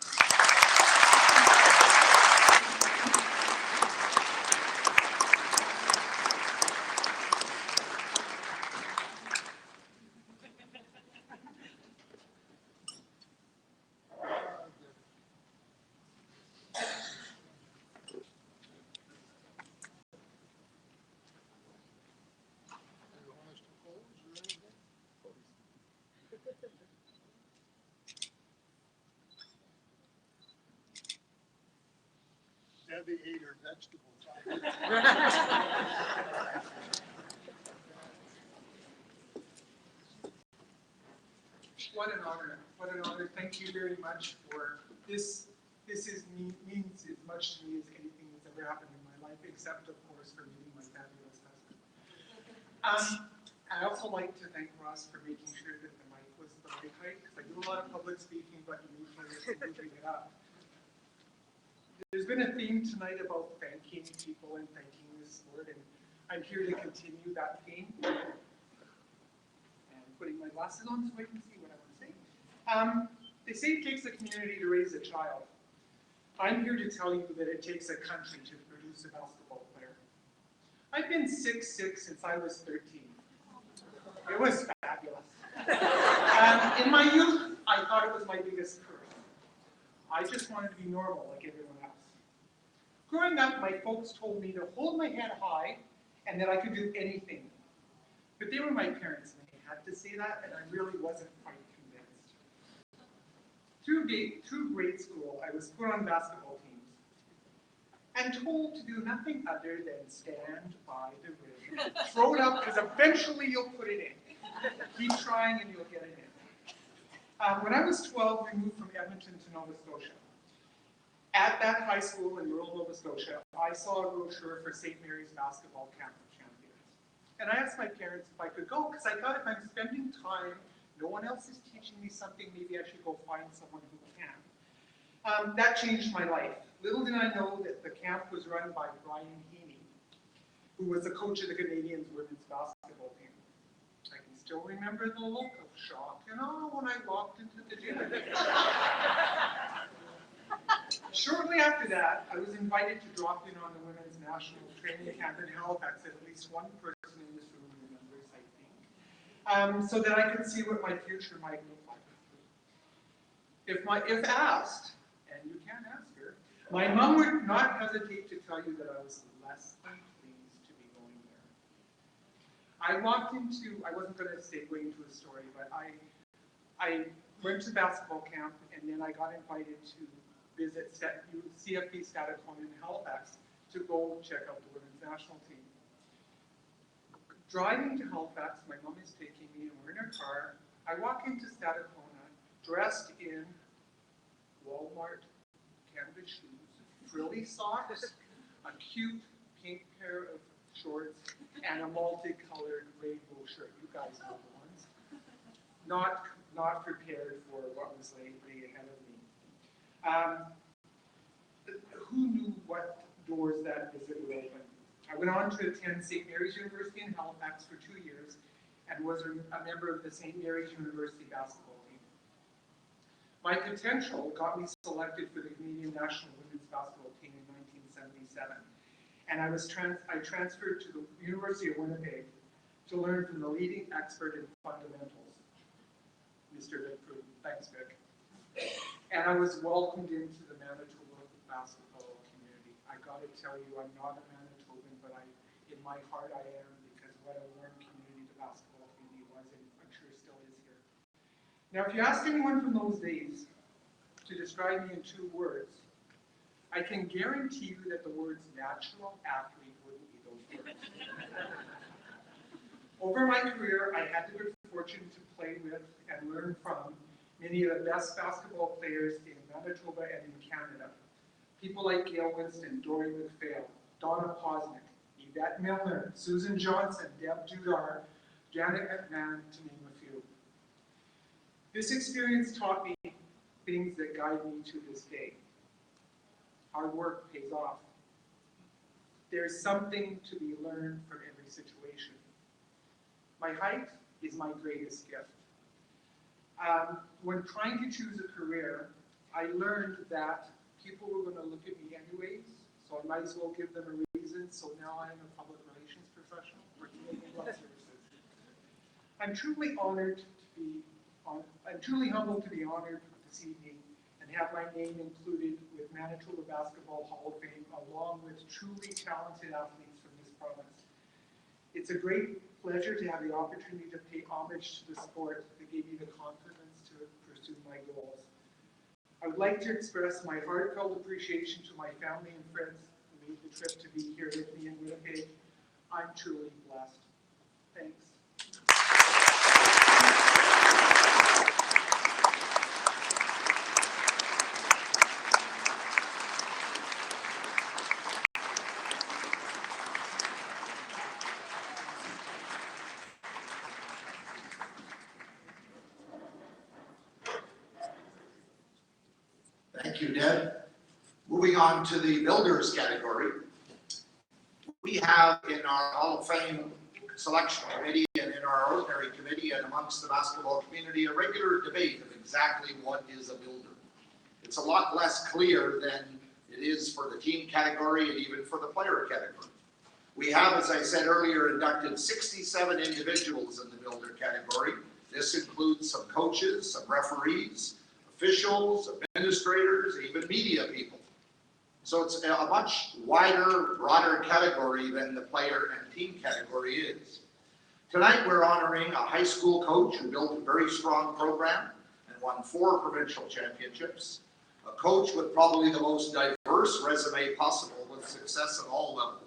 Debbie ate her vegetables. What an honor. What an honor. Thank you very much for this. Means as much to me as anything that's ever happened in my life, except of course for meeting my fabulous husband. I also like to thank Ross for making sure that the mic was the right height, because I do a lot of public speaking, but you need to moving it up. There's been a theme tonight about thanking people and thanking the sport, and I'm here to continue that theme. And putting my glasses on so I can see what I want to say. They say it takes a community to raise a child. I'm here to tell you that it takes a country to produce a basketball player. I've been 6'6" since I was 13. It was fabulous. In my youth, I thought it was my biggest curse. I just wanted to be normal like everyone else. Growing up, my folks told me to hold my head high and that I could do anything. But they were my parents and they had to say that, and I really wasn't quite convinced. Through grade school, I was put on basketball teams and told to do nothing other than stand by the rim. Throw it up, because eventually you'll put it in. Keep trying and you'll get it in. When I was 12, we moved from Edmonton to Nova Scotia. At that high school in rural Nova Scotia, I saw a brochure for St. Mary's Basketball Camp of Champions. And I asked my parents if I could go, because I thought if I'm spending time, no one else is teaching me something, maybe I should go find someone who can. That changed my life. Little did I know that the camp was run by Brian Heaney, who was the coach of the Canadians women's basketball team. I can still remember the look of shock and awe when I walked into the gym. Shortly after that, I was invited to drop in on the women's national training camp in Halifax that at least one person in this room remembers, I think, so that I could see what my future might look like. if asked, and you can ask her, my mom would not hesitate to tell you that I was less than pleased to be going there. I walked into, I wasn't going to segue into a story, but I went to basketball camp, and then I got invited to visit CFP Stadacona in Halifax to go check out the women's national team. Driving to Halifax, my mom is taking me, and we're in her car. I walk into Stadacona dressed in Walmart canvas shoes, frilly socks, a cute pink pair of shorts, and a multicolored rainbow shirt. You guys know the ones. Not prepared for what was lay ahead of me. Who knew what doors that visit would open? I went on to attend St. Mary's University in Halifax for 2 years and was a member of the St. Mary's University basketball team. My potential got me selected for the Canadian National Women's Basketball Team in 1977, and I transferred to the University of Winnipeg to learn from the leading expert in fundamentals, Mr. Lidford. Thanks, Vic. And I was welcomed into the Manitoba basketball community. I got to tell you, I'm not a Manitoban, but in my heart I am, because what a warm community the basketball community was, and I'm sure still is here. Now, if you asked anyone from those days to describe me in 2 words, I can guarantee you that the words natural athlete wouldn't be those words. Over my career, I had the good fortune to play with and learn from many of the best basketball players in Manitoba and in Canada. People like Gail Winston, Dory McPhail, Donna Posnick, Yvette Milner, Susan Johnson, Deb Steele, Janet McMahon, to name a few. This experience taught me things that guide me to this day. Hard work pays off. There's something to be learned from every situation. My height is my greatest gift. When trying to choose a career, I learned that people were going to look at me anyways, so I might as well give them a reason. So now I'm a public relations professional working in legal services. I'm truly humbled to be honored this evening and have my name included with Manitoba Basketball Hall of Fame, along with truly talented athletes from this province. It's a great pleasure to have the opportunity to pay homage to the sport that gave me the confidence to pursue my goals. I would like to express my heartfelt appreciation to my family and friends who made the trip to be here with me in Winnipeg. I'm truly blessed. Thanks. Thank you, Deb. Moving on to the builders category. We have in our Hall of Fame selection committee and in our ordinary committee and amongst the basketball community a regular debate of exactly what is a builder. It's a lot less clear than it is for the team category and even for the player category. We have, as I said earlier, inducted 67 individuals in the builder category. This includes some coaches, some referees, officials, administrators, even media people. So it's a much wider, broader category than the player and team category is. Tonight we're honoring a high school coach who built a very strong program and won 4 provincial championships, a coach with probably the most diverse resume possible with success at all levels,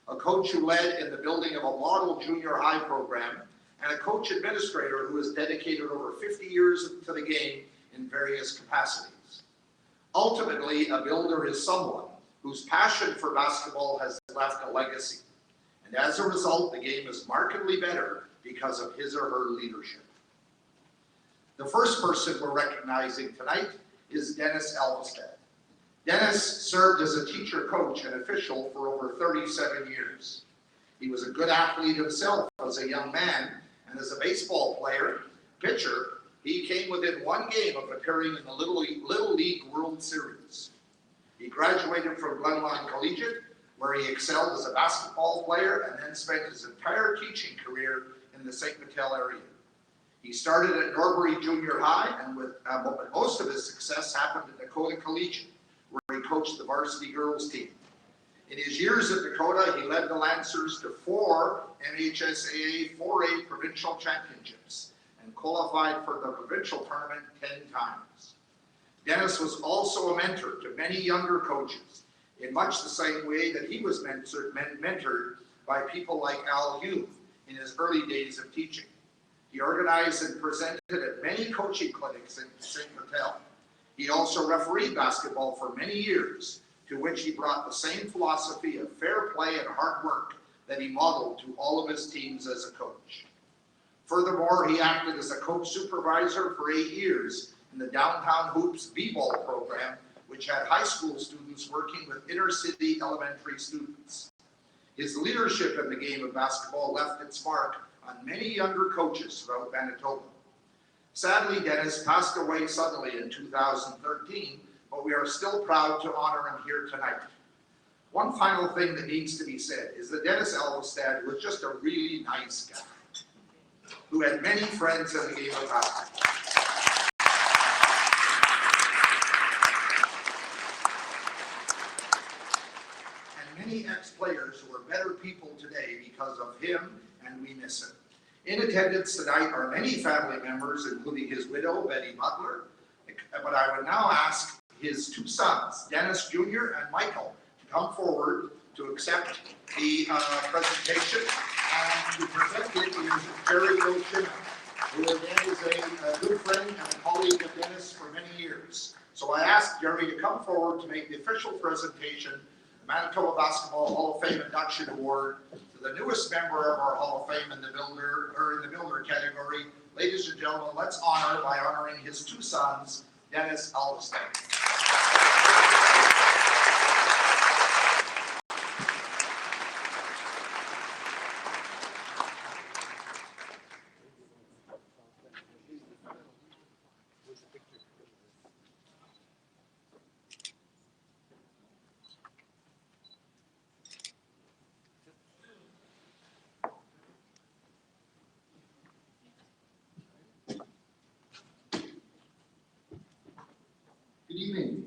a coach who led in the building of a model junior high program, and a coach administrator who has dedicated over 50 years to the game in various capacities. Ultimately, a builder is someone whose passion for basketball has left a legacy. And as a result, the game is markedly better because of his or her leadership. The first person we're recognizing tonight is Dennis Elvestad. Dennis served as a teacher, coach, and official for over 37 years. He was a good athlete himself as a young man, and as a baseball player, pitcher, he came within 1 game of appearing in the Little League World Series. He graduated from Glenlawn Collegiate, where he excelled as a basketball player and then spent his entire teaching career in the St. Michael area. He started at Norbury Junior High, and most of his success happened at Dakota Collegiate, where he coached the varsity girls team. In his years at Dakota, he led the Lancers to 4 MHSAA 4A provincial championships and qualified for the provincial tournament 10 times. Dennis was also a mentor to many younger coaches, in much the same way that he was mentored by people like Al Hume in his early days of teaching. He organized and presented at many coaching clinics in St. Patel. He also refereed basketball for many years, to which he brought the same philosophy of fair play and hard work that he modeled to all of his teams as a coach. Furthermore, he acted as a coach supervisor for 8 years in the Downtown Hoops B-Ball program, which had high school students working with inner-city elementary students. His leadership in the game of basketball left its mark on many younger coaches throughout Manitoba. Sadly, Dennis passed away suddenly in 2013, but we are still proud to honor him here tonight. One final thing that needs to be said is that Dennis Elvestad was just a really nice guy who had many friends in the game of basketball. And many ex-players who are better people today because of him, and we miss him. In attendance tonight are many family members, including his widow, Betty Butler, but I would now ask his 2 sons, Dennis Jr. and Michael, to come forward to accept the presentation, and to present it is Jerry O'Shea, who again is a good friend and a colleague of Dennis for many years. So I ask Jerry to come forward to make the official presentation, the Manitoba Basketball Hall of Fame Induction Award, to the newest member of our Hall of Fame in the builder category. Ladies and gentlemen, let's honor by honoring his 2 sons, Dennis Elvestad. Good evening.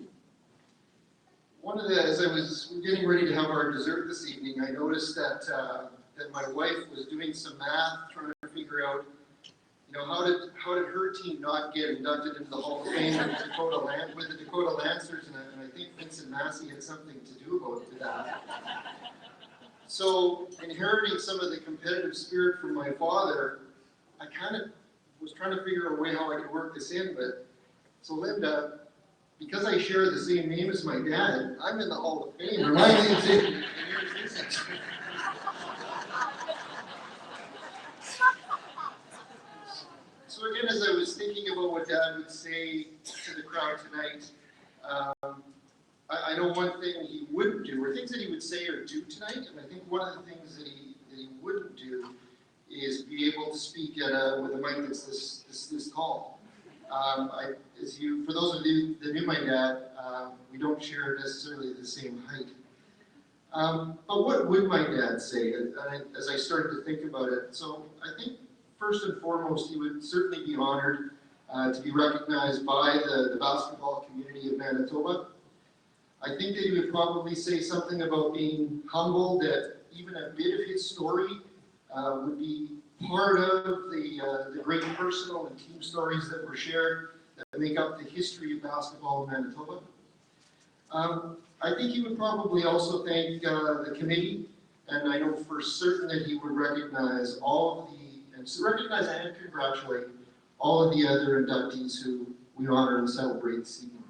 As I was getting ready to have our dessert this evening, I noticed that my wife was doing some math, trying to figure out, how did her team not get inducted into the Hall of Fame with the Dakota Lancers, and I think Vincent Massey had something to do about that. So, inheriting some of the competitive spirit from my father, I kind of was trying to figure out a way how I could work this in, but so Linda, because I share the same name as my dad, I'm in the Hall of Fame. My name's in, and yours isn't. So again, as I was thinking about what Dad would say to the crowd tonight, I know one thing he wouldn't do, or things that he would say or do tonight, and I think one of the things that he wouldn't do is be able to speak with a mic that's this tall. For those of you that knew my dad, we don't share necessarily the same height. But what would my dad say as I started to think about it? So I think first and foremost, he would certainly be honored to be recognized by the basketball community of Manitoba. I think that he would probably say something about being humbled that even a bit of his story would be part of the great personal and team stories that were shared that make up the history of basketball in Manitoba. I think he would probably also thank the committee, and I know for certain that he would recognize and congratulate all of the other inductees who we honor and celebrate this evening.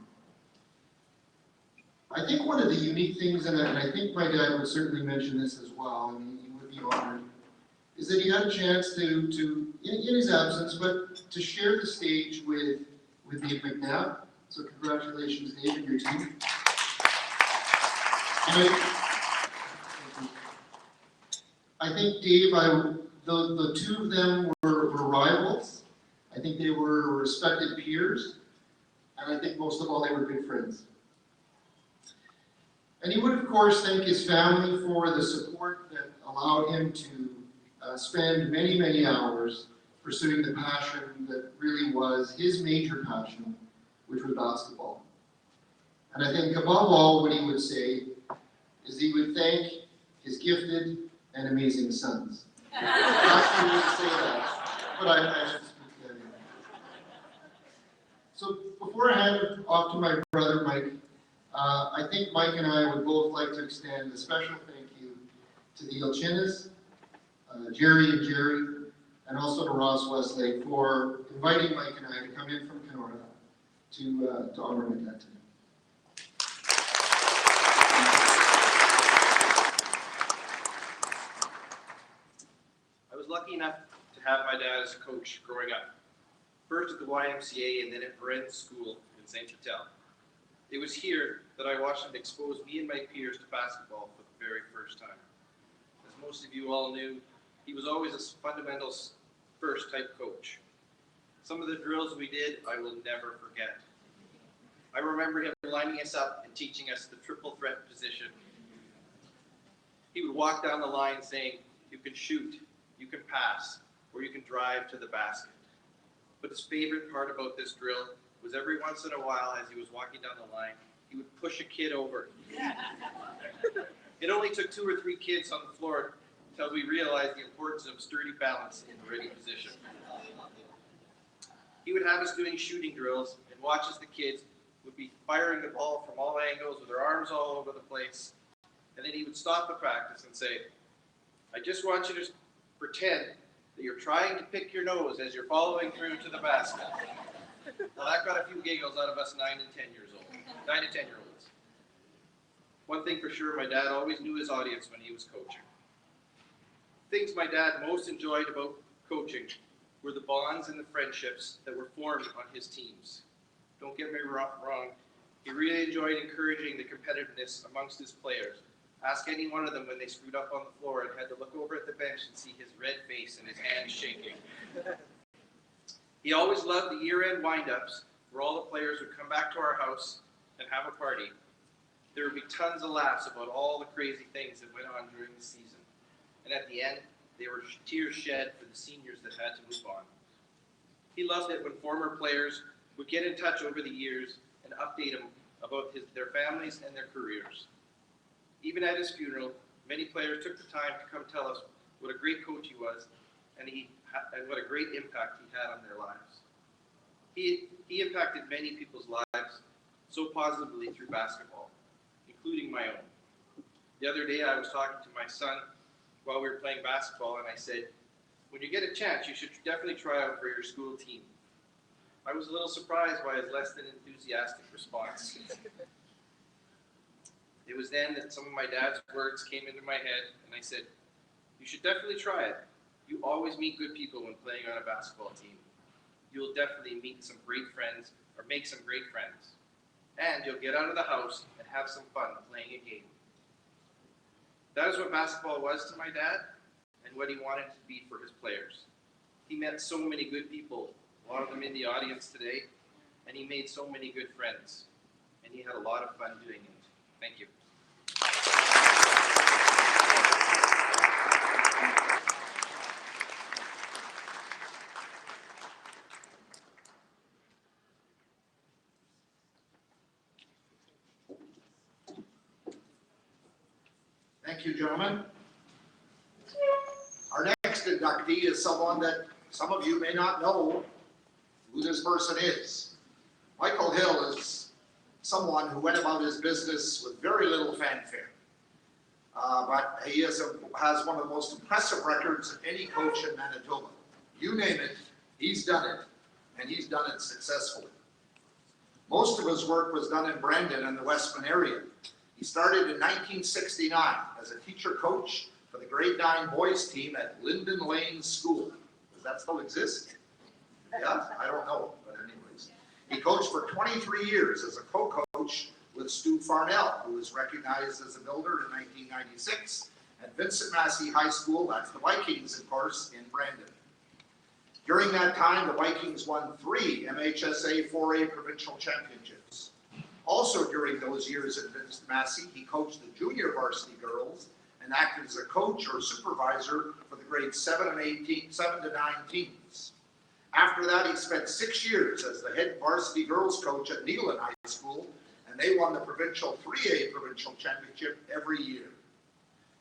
I think one of the unique things, and I think my dad would certainly mention this as well, and he would be honored, is that he had a chance to in his absence, but to share the stage with Dave McNabb. So congratulations, Dave, and your team. And I think Dave, the 2 of them were rivals. I think they were respected peers, and I think most of all they were good friends. And he would, of course, thank his family for the support that allowed him to spend many, many hours pursuing the passion that really was his major passion, which was basketball. And I think above all, what he would say is he would thank his gifted and amazing sons. Actually, he wouldn't say that, but I should speak to that anyway. So before I hand it off to my brother Mike, I think Mike and I would both like to extend a special thank you to the Ilchinas, Jerry and Jerry, and also to Ross Westlake for inviting Mike and I to come in from Kenora to honor my dad today. I was lucky enough to have my dad as a coach growing up. First at the YMCA and then at Brent School in St. Patel. It was here that I watched him expose me and my peers to basketball for the very first time. As most of you all knew, he was always a fundamentals first type coach. Some of the drills we did, I will never forget. I remember him lining us up and teaching us the triple threat position. He would walk down the line saying, you can shoot, you can pass, or you can drive to the basket. But his favorite part about this drill was every once in a while, as he was walking down the line, he would push a kid over. It only took 2 or 3 kids on the floor until we realized the importance of sturdy balance in the ready position. He would have us doing shooting drills and watch as the kids would be firing the ball from all angles with their arms all over the place. And then he would stop the practice and say, I just want you to pretend that you're trying to pick your nose as you're following through to the basket. Well, that got a few giggles out of us 9 and 10 year olds. One thing for sure, my dad always knew his audience when he was coaching. Things my dad most enjoyed about coaching were the bonds and the friendships that were formed on his teams. Don't get me wrong, he really enjoyed encouraging the competitiveness amongst his players. Ask any one of them when they screwed up on the floor and had to look over at the bench and see his red face and his hands shaking. He always loved the year-end wind-ups where all the players would come back to our house and have a party. There would be tons of laughs about all the crazy things that went on during the season. And at the end, there were tears shed for the seniors that had to move on. He loved it when former players would get in touch over the years and update him about their families and their careers. Even at his funeral, many players took the time to come tell us what a great coach he was and what a great impact he had on their lives. He impacted many people's lives so positively through basketball, including my own. The other day I was talking to my son while we were playing basketball and I said, when you get a chance, you should definitely try out for your school team. I was a little surprised by his less than enthusiastic response. It was then that some of my dad's words came into my head and I said, you should definitely try it. You always meet good people when playing on a basketball team. You will definitely meet some great friends or make some great friends. And you'll get out of the house and have some fun playing a game. That is what basketball was to my dad and what he wanted to be for his players. He met so many good people, a lot of them in the audience today, and he made so many good friends. And he had a lot of fun doing it. Thank you. Thank you, gentlemen. Our next inductee is someone that some of you may not know who this person is. Michael Hill is someone who went about his business with very little fanfare. But he has one of the most impressive records of any coach in Manitoba. You name it, he's done it, and he's done it successfully. Most of his work was done in Brandon and the Westman area. He started in 1969 as a teacher coach for the grade 9 boys team at Linden Lane School. Does that still exist? Yeah, I don't know, but anyways. He coached for 23 years as a co-coach with Stu Farnell, who was recognized as a builder in 1996, at Vincent Massey High School, that's the Vikings, of course, in Brandon. During that time, the Vikings won 3 MHSA 4A provincial championships. Also during those years at Vincent Massey, he coached the junior varsity girls and acted as a coach or supervisor for the grades 7 to 9 teams. After that, he spent 6 years as the head varsity girls coach at Neelan High School, and they won the Provincial 3A Provincial Championship every year.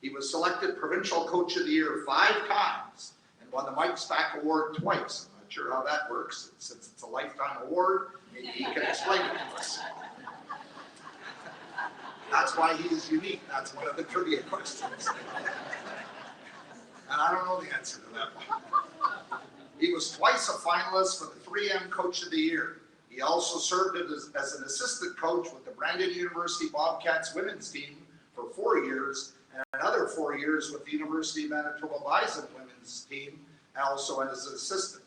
He was selected Provincial Coach of the Year 5 times and won the Mike Stack Award twice. I'm not sure how that works, since it's a lifetime award. Maybe he can explain it to us. That's why he is unique. That's one of the trivia questions. And I don't know the answer to that one. He was twice a finalist for the 3M Coach of the Year. He also served as an assistant coach with the Brandon University Bobcats women's team for 4 years, and another 4 years with the University of Manitoba Bison women's team, and also as an assistant.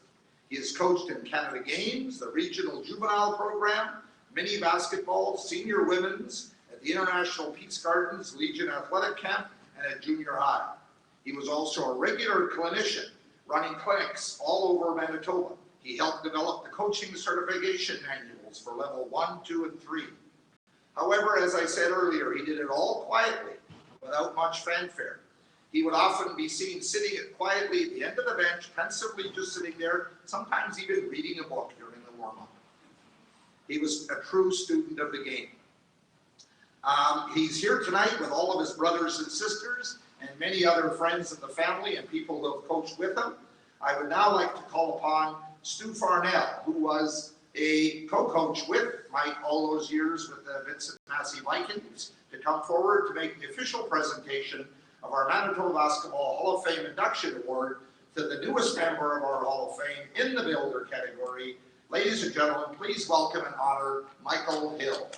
He has coached in Canada Games, the Regional Juvenile Program, mini basketball, senior women's, at the International Peace Gardens Legion Athletic Camp, and at junior high. He was also a regular clinician, running clinics all over Manitoba. He helped develop the coaching certification manuals for level 1, 2, and 3. However, as I said earlier, he did it all quietly, without much fanfare. He would often be seen sitting quietly at the end of the bench, pensively just sitting there, sometimes even reading a book during the warm-up. He was a true student of the game. He's here tonight with all of his brothers and sisters and many other friends of the family and people who have coached with him. I would now like to call upon Stu Farnell, who was a co-coach with Mike all those years with the Vincent Massey Vikings, to come forward to make the official presentation of our Manitoba Basketball Hall of Fame Induction Award to the newest member of our Hall of Fame in the Builder category. Ladies and gentlemen, please welcome and honor Michael Hill.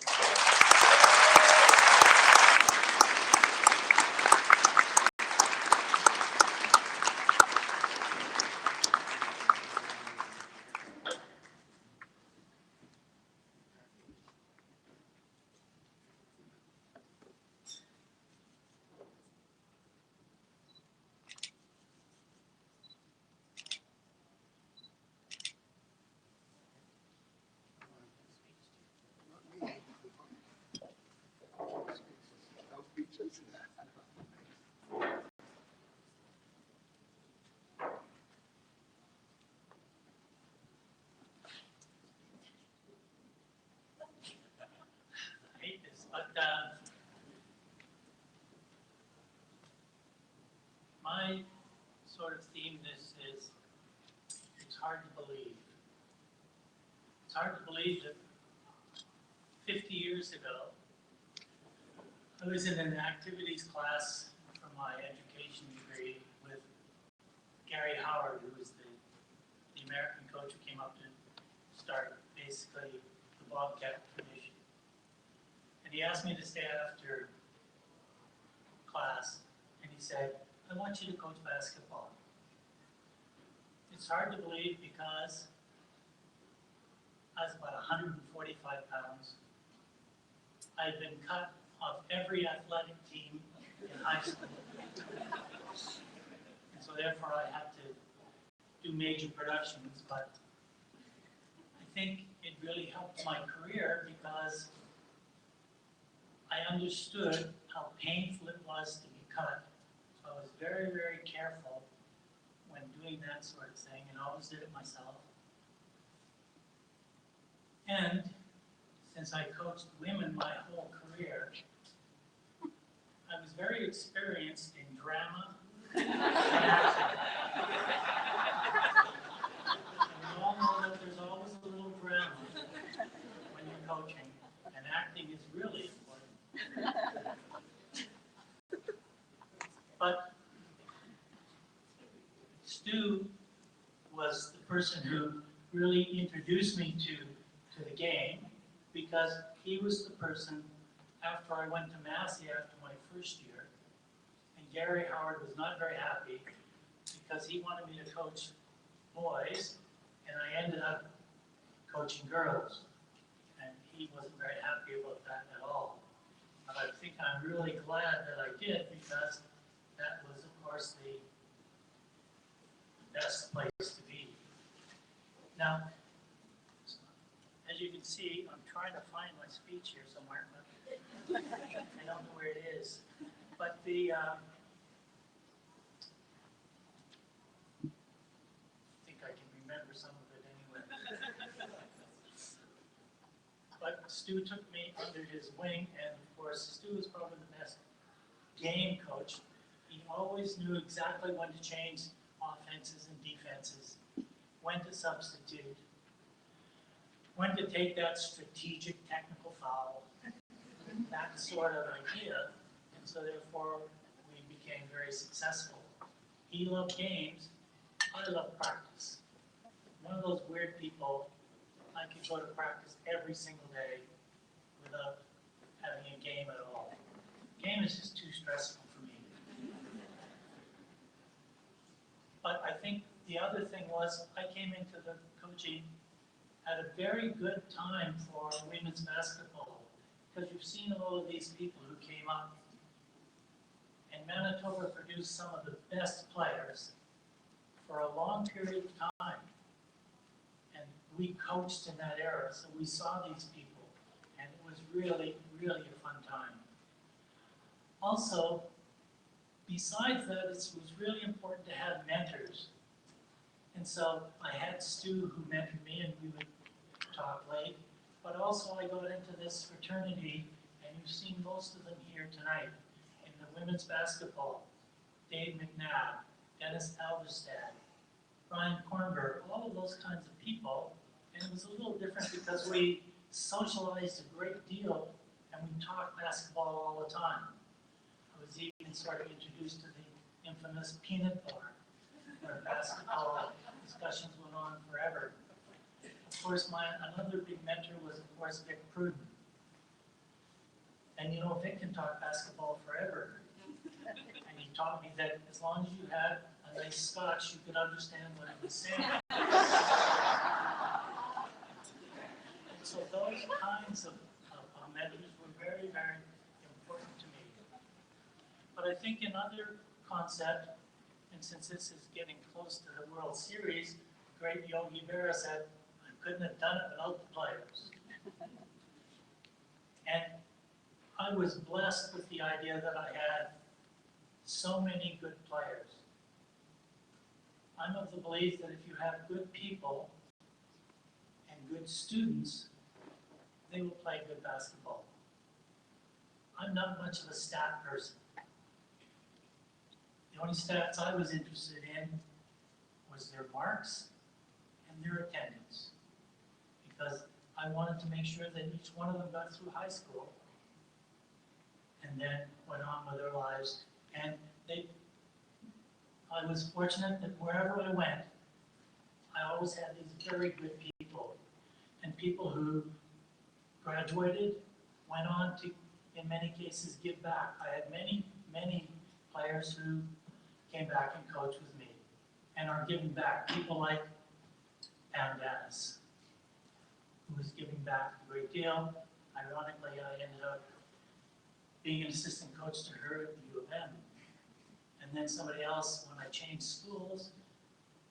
My sort of theme this is, it's hard to believe. It's hard to believe that 50 years ago, I was in an activities class for my education degree with Gary Howard, who was the American coach who came up to start basically the Bobcat tradition. And he asked me to stay after class, and he said, I want you to coach basketball. It's hard to believe because I was about 145 pounds. I had been cut off every athletic team in high school. And so therefore I had to do major productions, but I think it really helped my career because I understood how painful it was to be cut. So I was very, very careful when doing that sort of thing and always did it myself. And since I coached women my whole career, I was very experienced in drama and acting. And we all know that there's always a little drama when you're coaching, and acting is really important. But Stu was the person who really introduced me to the game, because he was the person, after I went to Massey after my first year, and Gary Howard was not very happy because he wanted me to coach boys, and I ended up coaching girls. And he wasn't very happy about that at all. But I think I'm really glad that I did, because that was, of course, the best place to be. Now, as you can see, I'm trying to find my speech here somewhere, but I don't know where it is. But I think I can remember some of it Stu took me under his wing, and of course, Stu was probably the best game coach. He always knew exactly when to change offenses and defenses, when to substitute, when to take that strategic technical foul, that sort of idea. And so therefore, we became very successful. He loved games, I love practice. One of those weird people, I could go to practice every single day without having a game at all. Game is just too stressful for me. But I think the other thing was I came into the coaching at a very good time for women's basketball, because you've seen all of these people who came up, and Manitoba produced some of the best players for a long period of time. And we coached in that era, so we saw these people, and it was really, really a fun time. Also, besides that, it was really important to have mentors. And so I had Stu who mentored me, and we would talk late, but also I got into this fraternity, and you've seen most of them here tonight. In the women's basketball, Dave McNabb, Dennis Alverstad, Brian Kornberg, all of those kinds of people. And it was a little different because we socialized a great deal, and we talked basketball all the time. I was even sort of introduced to the infamous peanut bar, where basketball discussions went on forever. Of course, another big mentor was, of course, Vic Pruden. And you know, Vic can talk basketball forever. And he taught me that as long as you had a nice scotch, you could understand what he was saying. And so those kinds of mentors were very, very important to me. But I think another concept, and since this is getting close to the World Series, great Yogi Berra said, I couldn't have done it without the players. And I was blessed with the idea that I had so many good players. I'm of the belief that if you have good people and good students, they will play good basketball. I'm not much of a stat person. The only stats I was interested in was their marks and their attendance, because I wanted to make sure that each one of them got through high school and then went on with their lives. And I was fortunate that wherever I went, I always had these very good people, and people who graduated, went on to, in many cases, give back. I had many, many players who came back and coached with me and are giving back. People like Pam Dennis, who was giving back a great deal. Ironically, I ended up being an assistant coach to her at the U of M. And then somebody else, when I changed schools,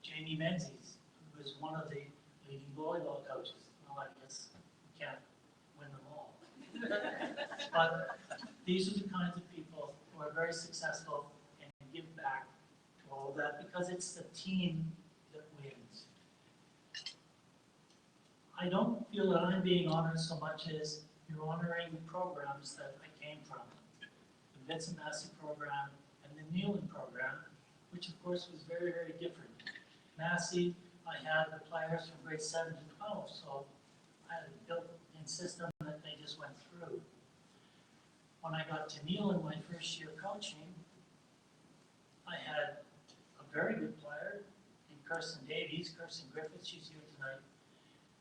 Jamie Menzies, who was one of the leading volleyball coaches. Well, I guess we can't win them all. But these are the kinds of people who are very successful and give back to all of that, because it's the team that wins. I don't feel that I'm being honored so much as you're honoring the programs that I came from. The Vincent Massey program and the Nealon program, which of course was very, very different. Massey, I had the players from grade 7 to 12, so I had a built-in system that they just went through. When I got to Nealon my first year coaching, I had a very good player named Kirsten Davies, Kirsten Griffith, she's here tonight.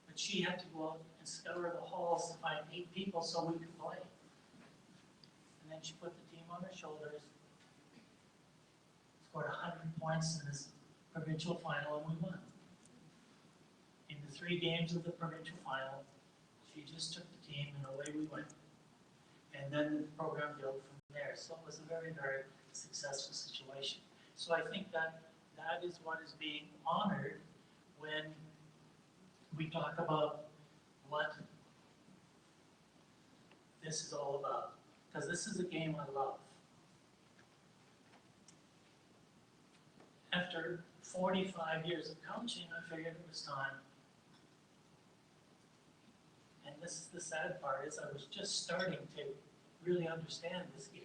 But she had to go out and scour the halls to find 8 people so we could play. And then she put the team on her shoulders, scored 100 points in this provincial final, and we won. In the 3 games of the provincial final, she just took the team and away we went. And then the program built from there. So it was a very, very successful situation. So I think that that is what is being honored when we talk about what this is all about. Because this is a game I love. After 45 years of coaching, I figured it was time. And and this is the sad part, is I was just starting to really understand this game.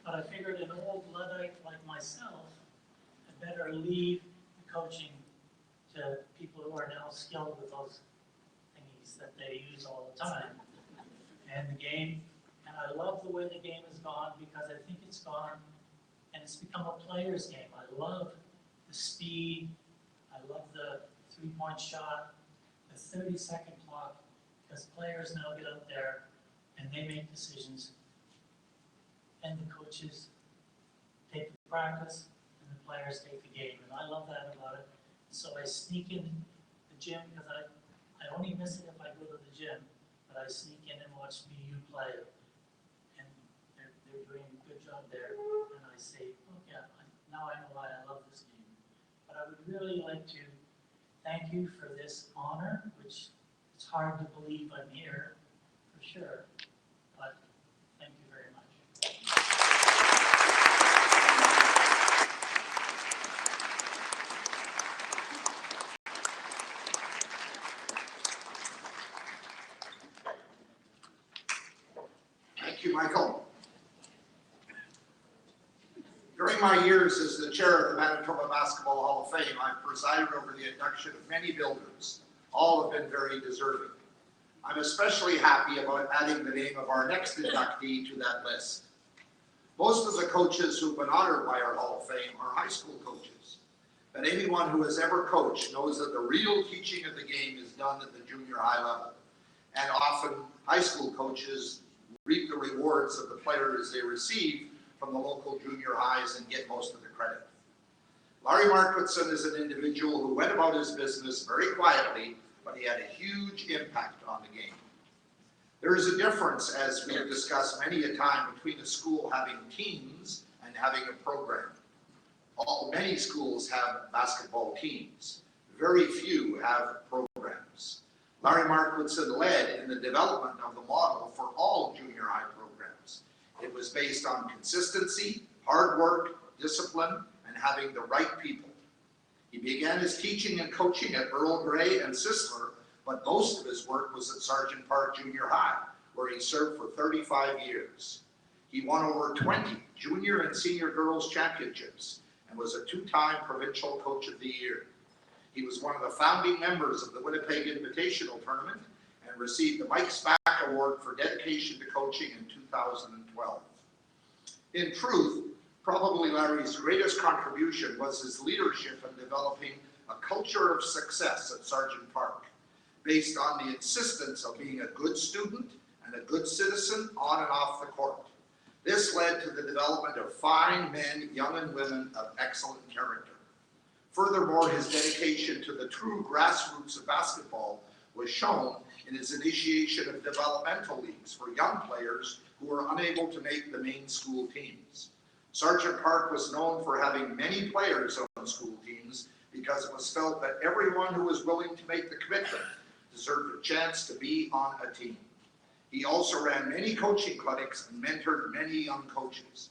But I figured an old Luddite like myself, I better leave the coaching to people who are now skilled with those thingies that they use all the time. And the game, and I love the way the game has gone because I think it's gone and it's become a player's game. I love the speed, I love the three-point shot, the 30-second clock, because players now get out there and they make decisions, and the coaches take the practice, and the players take the game, and I love that about it. So I sneak in the gym, because I only miss it if I go to the gym, but I sneak in and watch BU play, and they're doing a good job there, and I say, oh yeah, now I know why I love this game. But I would really like to thank you for this honor, which it's hard to believe I'm here, for sure, but thank you very much. Thank you, Michael. During my years as the chair of the Manitoba Basketball Hall of Fame, I've presided over the induction of many builders. All have been very deserving. I'm especially happy about adding the name of our next inductee to that list. Most of the coaches who've been honored by our Hall of Fame are high school coaches. But anyone who has ever coached knows that the real teaching of the game is done at the junior high level. And often, high school coaches reap the rewards of the players they receive from the local junior highs and get most of the credit. Mark Whitson is an individual who went about his business very quietly, but he had a huge impact on the game. There is a difference, as we have discussed many a time, between a school having teams and having a program. Many schools have basketball teams. Very few have programs. Mark Whitson led in the development of the model for all junior high programs. It was based on consistency, hard work, discipline, and having the right people. He began his teaching and coaching at Earl Grey and Sisler, but most of his work was at Sergeant Park Junior High, where he served for 35 years. He won over 20 junior and senior girls championships and was a two-time Provincial Coach of the Year. He was one of the founding members of the Winnipeg Invitational Tournament and received the Mike Spack Award for dedication to coaching in 2012. In truth, probably Larry's greatest contribution was his leadership in developing a culture of success at Sergeant Park, based on the insistence of being a good student and a good citizen on and off the court. This led to the development of fine men, young and women of excellent character. Furthermore, his dedication to the true grassroots of basketball was shown in his initiation of developmental leagues for young players who were unable to make the main school teams. Sergeant Park was known for having many players on school teams because it was felt that everyone who was willing to make the commitment deserved a chance to be on a team. He also ran many coaching clinics and mentored many young coaches.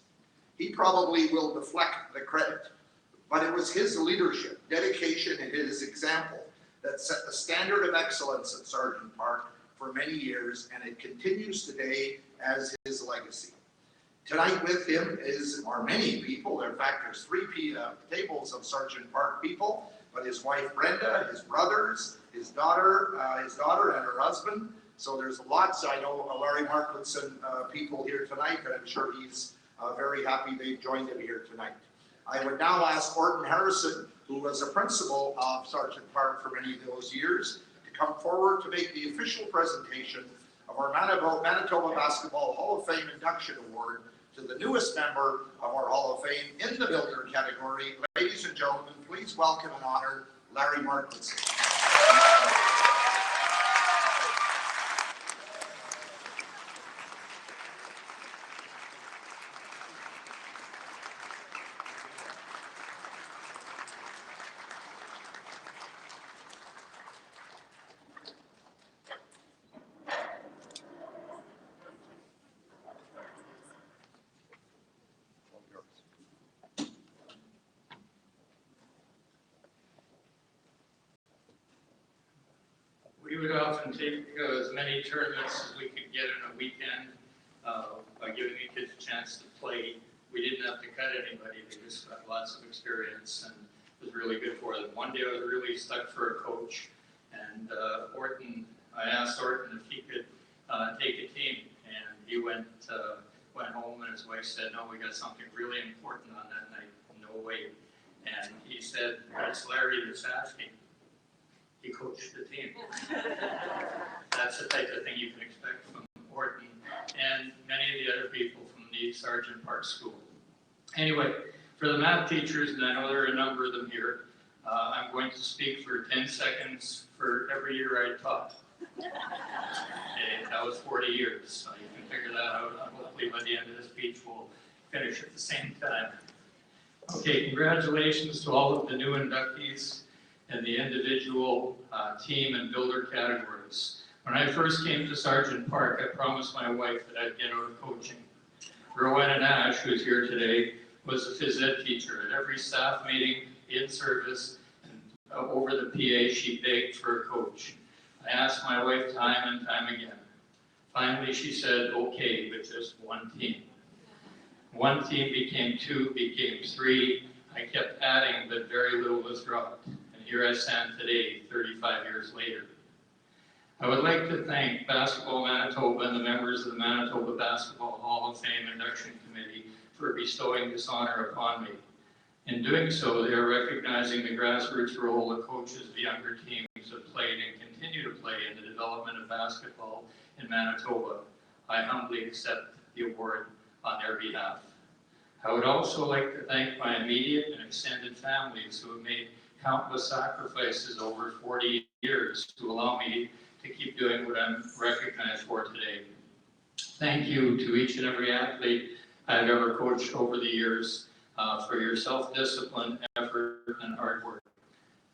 He probably will deflect the credit, but it was his leadership, dedication, and his example that set the standard of excellence at Sergeant Park for many years, and it continues today as his legacy. Tonight with him are many people. In fact, there's three tables of Sergeant Park people, but his wife Brenda, his brothers, his daughter and her husband. So there's lots, I know, Larry Mark Whitson people here tonight, and I'm sure he's very happy they joined him here tonight. I would now ask Orton Harrison, who was a principal of Sergeant Park for many of those years, to come forward to make the official presentation of our Manitoba Basketball Hall of Fame Induction Award to the newest member of our Hall of Fame in the Builder category. Ladies and gentlemen, please welcome and honor Larry Mark Whitson. often take as many tournaments as we could get in a weekend by giving the kids a chance to play. We didn't have to cut anybody. They just got lots of experience and it was really good for them. One day I was really stuck for a coach, and I asked Orton if he could take a team, and he went home, and his wife said, "No, we got something really important on that night." "No way." And he said, "It's Larry that's asking." He coached the team. That's the type of thing you can expect from Orton and many of the other people from the Sargent Park School. Anyway, for the math teachers, and I know there are a number of them here, I'm going to speak for 10 seconds for every year I taught. Okay, that was 40 years, so you can figure that out. Hopefully by the end of this speech we'll finish at the same time. Okay, congratulations to all of the new inductees and the individual team and builder categories. When I first came to Sargent Park, I promised my wife that I'd get out of coaching. Rowena Nash, who's here today, was a phys ed teacher. At every staff meeting, in service, and over the PA, she begged for a coach. I asked my wife time and time again. Finally, she said, okay, but just one team. One team became two, became three. I kept adding, but very little was dropped. And here I stand today, 35 years later. I would like to thank Basketball Manitoba and the members of the Manitoba Basketball Hall of Fame Induction Committee for bestowing this honor upon me. In doing so, they are recognizing the grassroots role that coaches of younger teams have played and continue to play in the development of basketball in Manitoba. I humbly accept the award on their behalf. I would also like to thank my immediate and extended families who have made countless sacrifices over 40 years to allow me to keep doing what I'm recognized for today. Thank you to each and every athlete I've ever coached over the years for your self-discipline, effort, and hard work.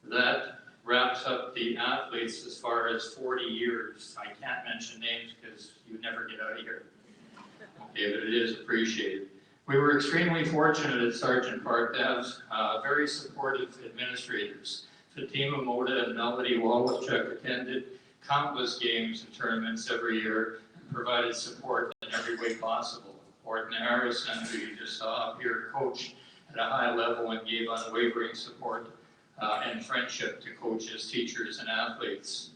That wraps up the athletes as far as 40 years. I can't mention names because you'd never get out of here. Okay, but it is appreciated. We were extremely fortunate at Sargent Park to have very supportive administrators. Fatima Moda and Melody Wallachuk attended countless games and tournaments every year and provided support in every way possible. Orton Harrison, who you just saw up here, coached at a high level and gave unwavering support and friendship to coaches, teachers, and athletes.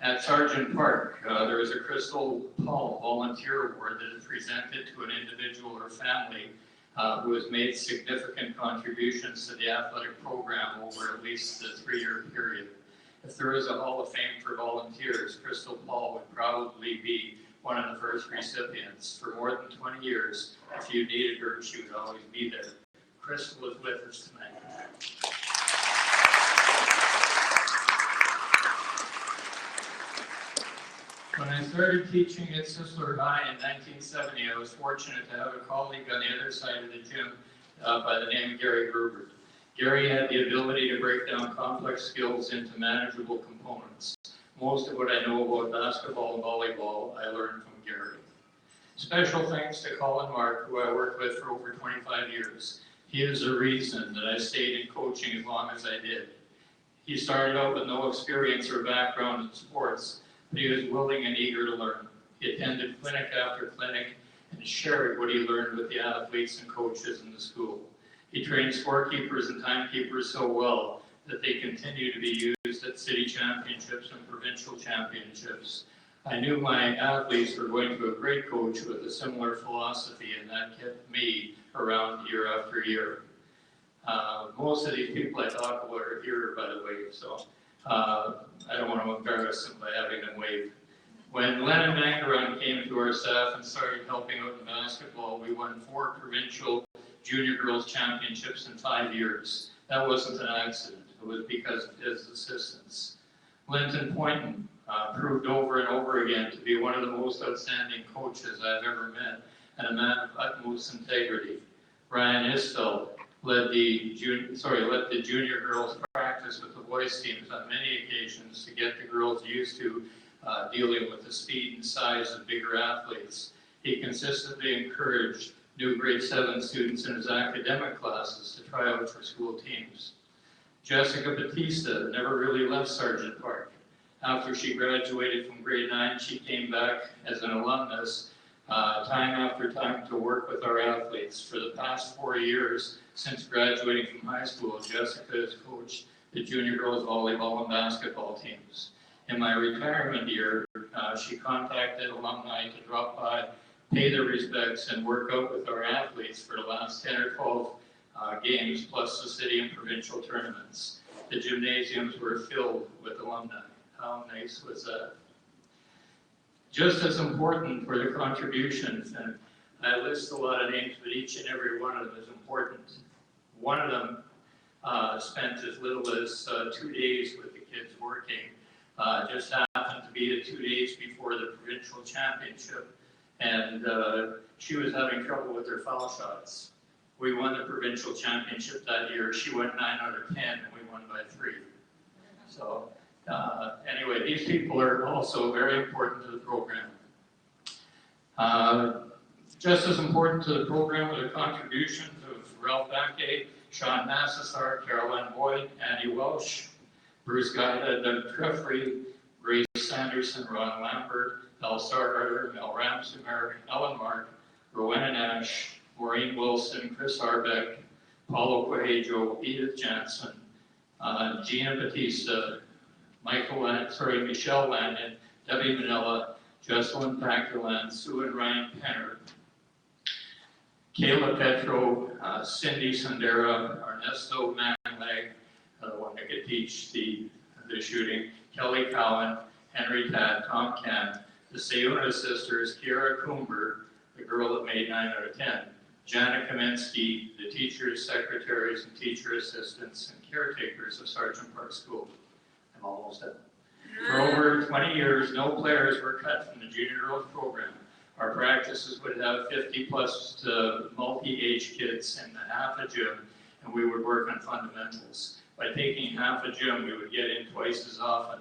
At Sargent Park, there is a Crystal Paul Volunteer Award that is presented to an individual or family who has made significant contributions to the athletic program over at least the 3-year period. If there is a Hall of Fame for volunteers, Crystal Paul would probably be one of the first recipients. For more than 20 years, if you needed her, she would always be there. Crystal is with us tonight. When I started teaching at Sisler High in 1970, I was fortunate to have a colleague on the other side of the gym by the name of Gary Herbert. Gary had the ability to break down complex skills into manageable components. Most of what I know about basketball and volleyball, I learned from Gary. Special thanks to Colin Mark, who I worked with for over 25 years. He is the reason that I stayed in coaching as long as I did. He started out with no experience or background in sports, but he was willing and eager to learn. He attended clinic after clinic and shared what he learned with the athletes and coaches in the school. He trained scorekeepers and timekeepers so well that they continue to be used at city championships and provincial championships. I knew my athletes were going to a great coach with a similar philosophy, and that kept me around year after year. Most of these people I talk about are here, by the way, so I don't want to embarrass them by having them wave. When Lennon Mangaron came to our staff and started helping out in basketball, we won 4 provincial junior girls championships in 5 years. That wasn't an accident. It was because of his assistance. Linton Poynton proved over and over again to be one of the most outstanding coaches I've ever met and a man of utmost integrity. Ryan Isfeld led the junior girls practice with the boys teams on many occasions to get the girls used to dealing with the speed and size of bigger athletes. He consistently encouraged new grade 7 students in his academic classes to try out for school teams. Jessica Batista never really left Sargent Park. After she graduated from grade 9, she came back as an alumnus time after time to work with our athletes. For the past 4 years, since graduating from high school, Jessica has coached the junior girls volleyball and basketball teams. In my retirement year, she contacted alumni to drop by, pay their respects, and work out with our athletes for the last 10 or 12 games, plus the city and provincial tournaments. The gymnasiums were filled with alumni. How nice was that? Just as important were the contributions, and I list a lot of names, but each and every one of them is important. One of them spent as little as 2 days with the kids working. Just happened to be the 2 days before the provincial championship, and she was having trouble with her foul shots. We won the provincial championship that year. She went 9 out of 10, and we won by 3. So anyway, these people are also very important to the program. Just as important to the program were the contributions of Ralph Bankay, Sean Massey, Caroline Boyd, Andy Welsh, Bruce Guida, Doug Treffrey, Grace Sanderson, Ron Lambert, Al Stargarter, Mel Ramsemer, Ellen Mark, Rowena Nash, Maureen Wilson, Chris Arbeck, Paulo Cuejo, Edith Jansen, Gina Batista, Michelle Landon, Debbie Manila, Jocelyn Paculan, Sue and Ryan Penner, Kayla Petro, Cindy Sandera, Ernesto Manlag, the one that could teach the shooting, Kelly Cowan, Henry Tad, Tom Kent, the Sayuna sisters, Kiara Coomber, the girl that made 9 out of 10, Jana Kaminsky, the teachers, secretaries, and teacher assistants, and caretakers of Sergeant Park School. I'm almost done. For over 20 years, no players were cut from the junior girls program. Our practices would have 50 plus multi-age kids in half a gym, and we would work on fundamentals. By taking half a gym, we would get in twice as often.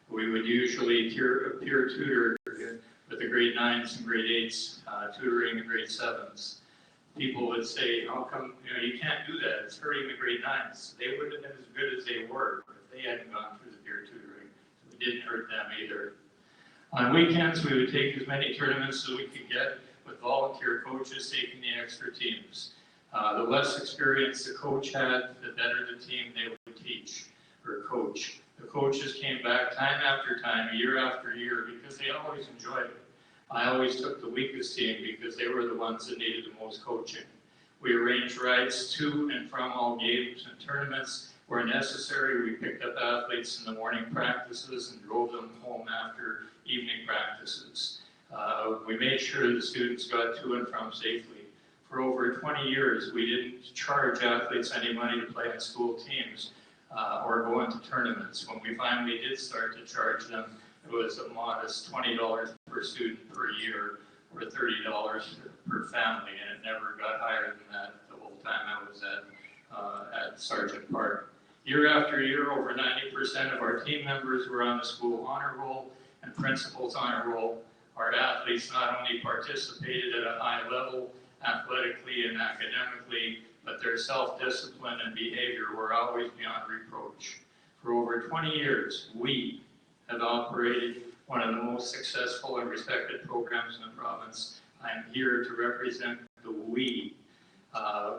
We would usually peer tutor with the grade 9s and grade 8s, tutoring the grade 7s. People would say, how come, you can't do that, it's hurting the grade 9s. They wouldn't have been as good as they were if they hadn't gone through the peer tutoring. So it didn't hurt them either. On weekends, we would take as many tournaments as we could get with volunteer coaches taking the extra teams. The less experience the coach had, the better the team they would teach or coach. The coaches came back time after time, year after year, because they always enjoyed it. I always took the weakest team because they were the ones that needed the most coaching. We arranged rides to and from all games and tournaments. Where necessary, we picked up athletes in the morning practices and drove them home after evening practices. We made sure the students got to and from safely. For over 20 years, we didn't charge athletes any money to play in school teams or go into tournaments. When we finally did start to charge them, it was a modest $20 per student per year or $30 per family, and it never got higher than that the whole time I was at Sergeant Park. Year after year, over 90% of our team members were on the school honor roll and principal's honor roll. Our athletes not only participated at a high level, athletically and academically, but their self-discipline and behavior were always beyond reproach. For over 20 years, we have operated one of the most successful and respected programs in the province. I'm here to represent the we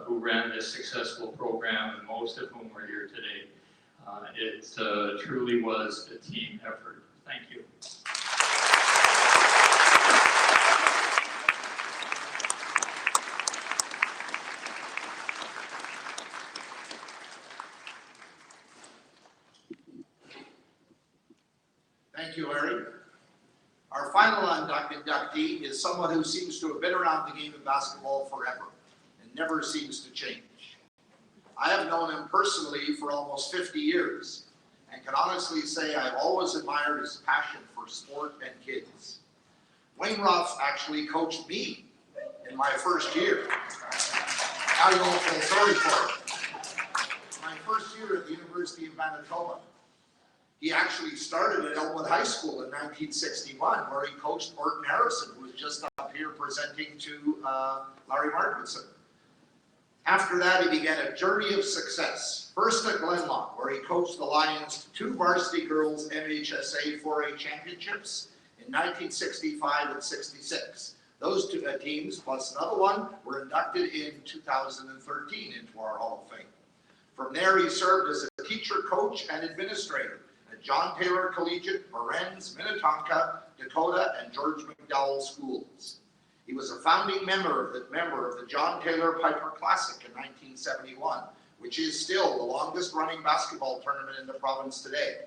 who ran this successful program, and most of whom are here today. It truly was a team effort. Thank you. Thank you, Larry. Our final inductee is someone who seems to have been around the game of basketball forever and never seems to change. I have known him personally for almost 50 years and can honestly say I've always admired his passion for sport and kids. Wayne Ruff actually coached me in my first year. Now you won't feel sorry for him. My first year at the University of Manitoba. He actually started at Elmwood High School in 1961, where he coached Orton Harrison, who was just up here presenting to Larry Mark Whitson. After that, he began a journey of success, first at Glenlaw, where he coached the Lions to 2 varsity girls MHSA 4A championships in 1965 and 66. Those 2 teams, plus another one, were inducted in 2013 into our Hall of Fame. From there, he served as a teacher, coach, and administrator at John Taylor Collegiate, Morenz, Minnetonka, Dakota, and George McDowell schools. He was a founding member of the John Taylor Piper Classic in 1971, which is still the longest running basketball tournament in the province today,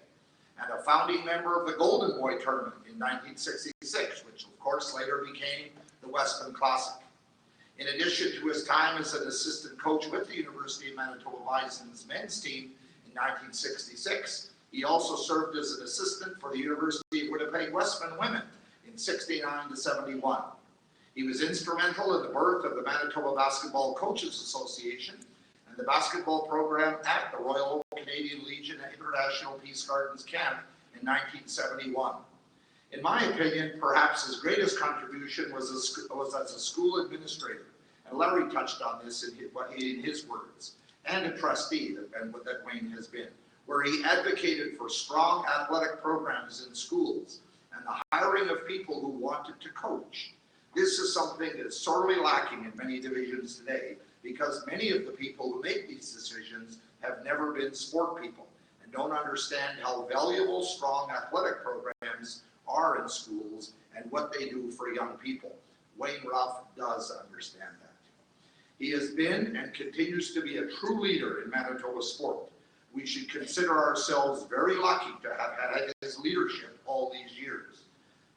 and a founding member of the Golden Boy Tournament in 1966, which of course later became the Westman Classic. In addition to his time as an assistant coach with the University of Manitoba Bison's men's team in 1966, he also served as an assistant for the University of Winnipeg Westman women in 69 to 71. He was instrumental in the birth of the Manitoba Basketball Coaches Association and the basketball program at the Royal Canadian Legion International Peace Gardens Camp in 1971. In my opinion, perhaps his greatest contribution was as a school administrator, and Larry touched on this in his words, and a trustee that Wayne has been, where he advocated for strong athletic programs in schools and the hiring of people who wanted to coach. This is something that's sorely lacking in many divisions today, because many of the people who make these decisions have never been sport people and don't understand how valuable strong athletic programs are in schools and what they do for young people. Wayne Ruff does understand that. He has been and continues to be a true leader in Manitoba sport. We should consider ourselves very lucky to have had his leadership all these years.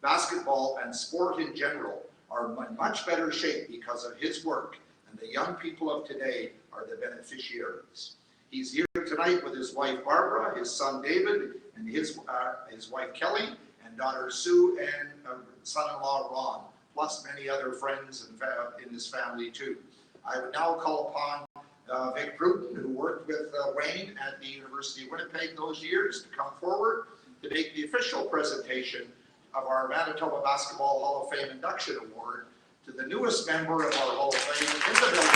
Basketball and sport in general are in much better shape because of his work, and the young people of today are the beneficiaries. He's here tonight with his wife Barbara, his son David, and his wife Kelly, and daughter Sue, and son-in-law Ron, plus many other friends in this family too. I would now call upon Vic Bruton, who worked with Wayne at the University of Winnipeg those years, to come forward to make the official presentation of our Manitoba Basketball Hall of Fame Induction Award to the newest member of our Hall of Fame in the building.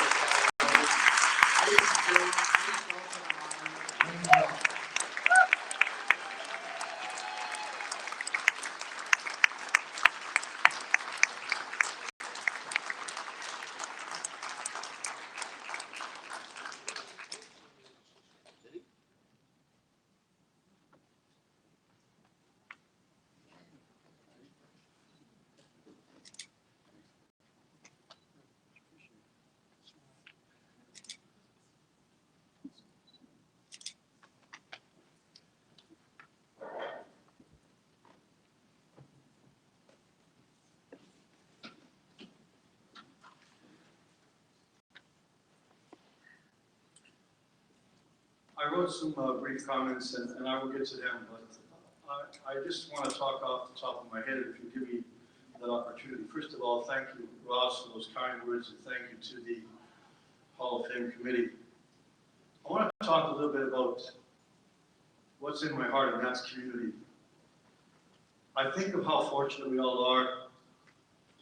Ladies and gentlemen, please welcome Wayne Ruff. I wrote some brief comments, and I will get to them, but I just want to talk off the top of my head if you give me that opportunity. First of all, thank you, Ross, for those kind words, and thank you to the Hall of Fame committee. I want to talk a little bit about what's in my heart, and that's community. I think of how fortunate we all are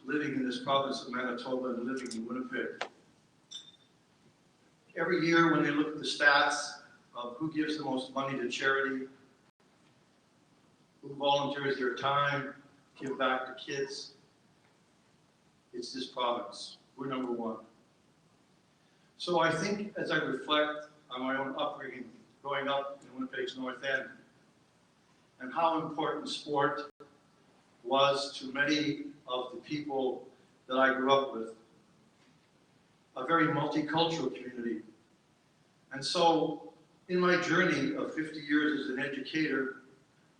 living in this province of Manitoba and living in Winnipeg. Every year when they look at the stats of who gives the most money to charity, who volunteers their time, give back to kids, it's this province. We're number one. So I think as I reflect on my own upbringing, growing up in Winnipeg's North End, and how important sport was to many of the people that I grew up with, a very multicultural community. And so in my journey of 50 years as an educator,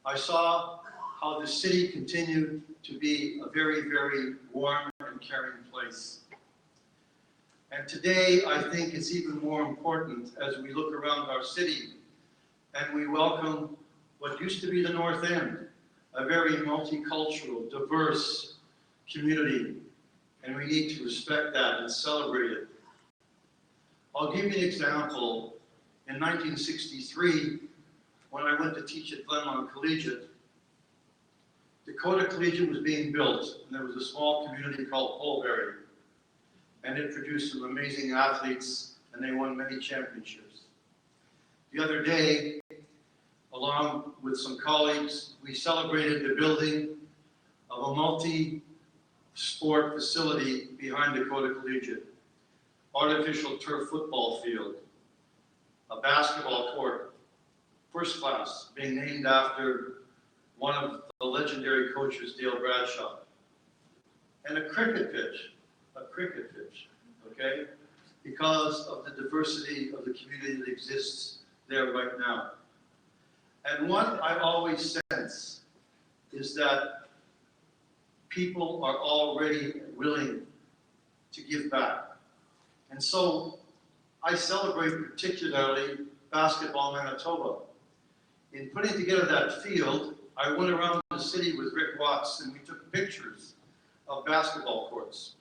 I saw how the city continued to be a very, very warm and caring place. And today, I think it's even more important as we look around our city and we welcome what used to be the North End, a very multicultural, diverse community. And we need to respect that and celebrate it. I'll give you an example. In 1963, when I went to teach at Glenlaw Collegiate, Dakota Collegiate was being built, and there was a small community called Polbury, and it produced some amazing athletes and they won many championships. The other day, along with some colleagues, we celebrated the building of a multi-sport facility behind Dakota Collegiate. Artificial turf football field, a basketball court, first class, being named after one of the legendary coaches, Dale Bradshaw. And a cricket pitch, okay? Because of the diversity of the community that exists there right now. And what I always sense is that people are already willing to give back. And so I celebrate particularly Basketball Manitoba. In putting together that field, I went around the city with Rick Watts and we took pictures of basketball courts.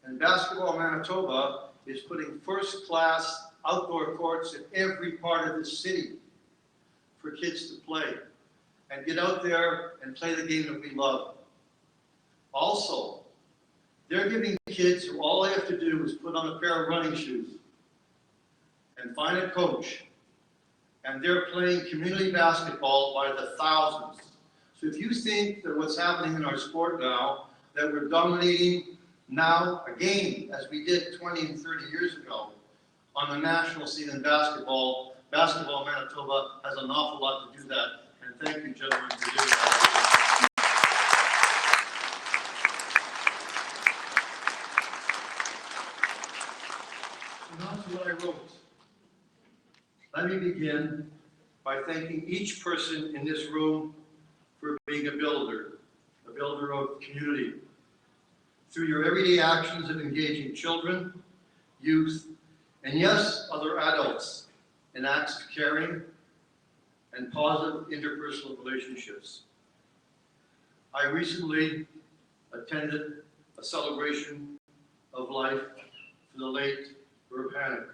And Basketball Manitoba is putting first-class outdoor courts in every part of the city for kids to play and get out there and play the game that we love. Also, they're giving kids who all they have to do is put on a pair of running shoes and find a coach, and they're playing community basketball by the thousands. So if you think that what's happening in our sport now, that we're dominating now a game as we did 20 and 30 years ago on the national scene in basketball, Basketball Manitoba has an awful lot to do that. And thank you, gentlemen, for doing that. And that's what I wrote. Let me begin by thanking each person in this room for being a builder of community. Through your everyday actions of engaging children, youth, and yes, other adults in acts of caring and positive interpersonal relationships. I recently attended a celebration of life for the late Herb Hannock.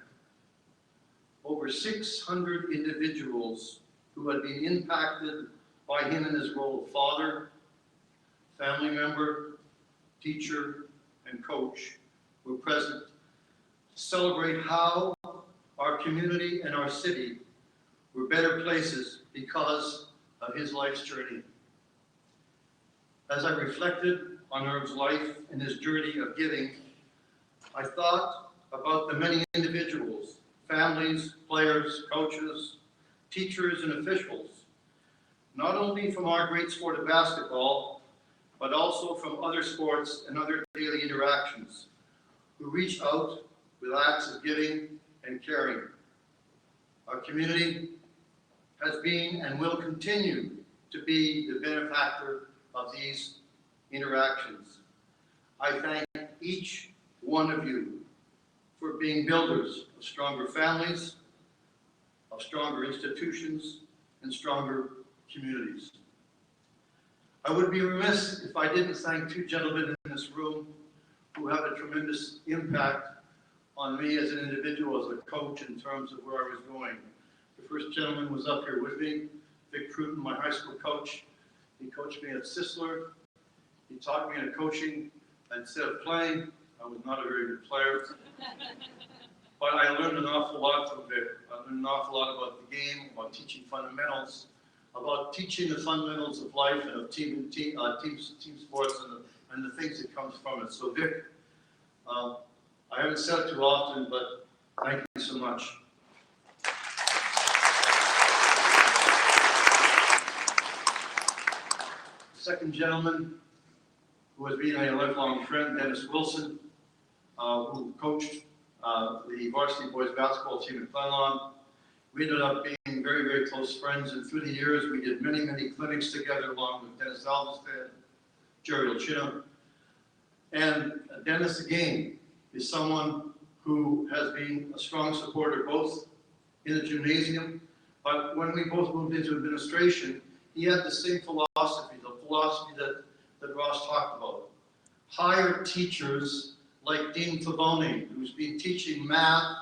Over 600 individuals who had been impacted by him in his role of father, family member, teacher, and coach were present to celebrate how our community and our city were better places because of his life's journey. As I reflected on Herb's life and his journey of giving, I thought about the many individuals, families, players, coaches, teachers, and officials, not only from our great sport of basketball, but also from other sports and other daily interactions, who reach out with acts of giving and caring. Our community has been and will continue to be the benefactor of these interactions. I thank each one of you for being builders of stronger families, of stronger institutions, and stronger communities. I would be remiss if I didn't thank two gentlemen in this room who have a tremendous impact on me as an individual, as a coach, in terms of where I was going. The first gentleman was up here with me, Vic Cruton, my high school coach. He coached me at Sisler. He taught me in coaching. Instead of playing, I was not a very good player. But I learned an awful lot from Vic. I learned an awful lot about the game, about teaching fundamentals, about teaching the fundamentals of life and of team sports and the things that comes from it. So Vic, I haven't said it too often, but thank you so much. The second gentleman, who has been a lifelong friend, Dennis Wilson, who coached the varsity boys basketball team at Glenlawn. We ended up being very, very close friends, and through the years, we did many, many clinics together, along with Dennis Alvestead, Jerry Olchino. And Dennis, again, is someone who has been a strong supporter, both in the gymnasium, but when we both moved into administration, he had the same philosophy, the philosophy that Ross talked about. Hire teachers like Dean Favone, who's been teaching math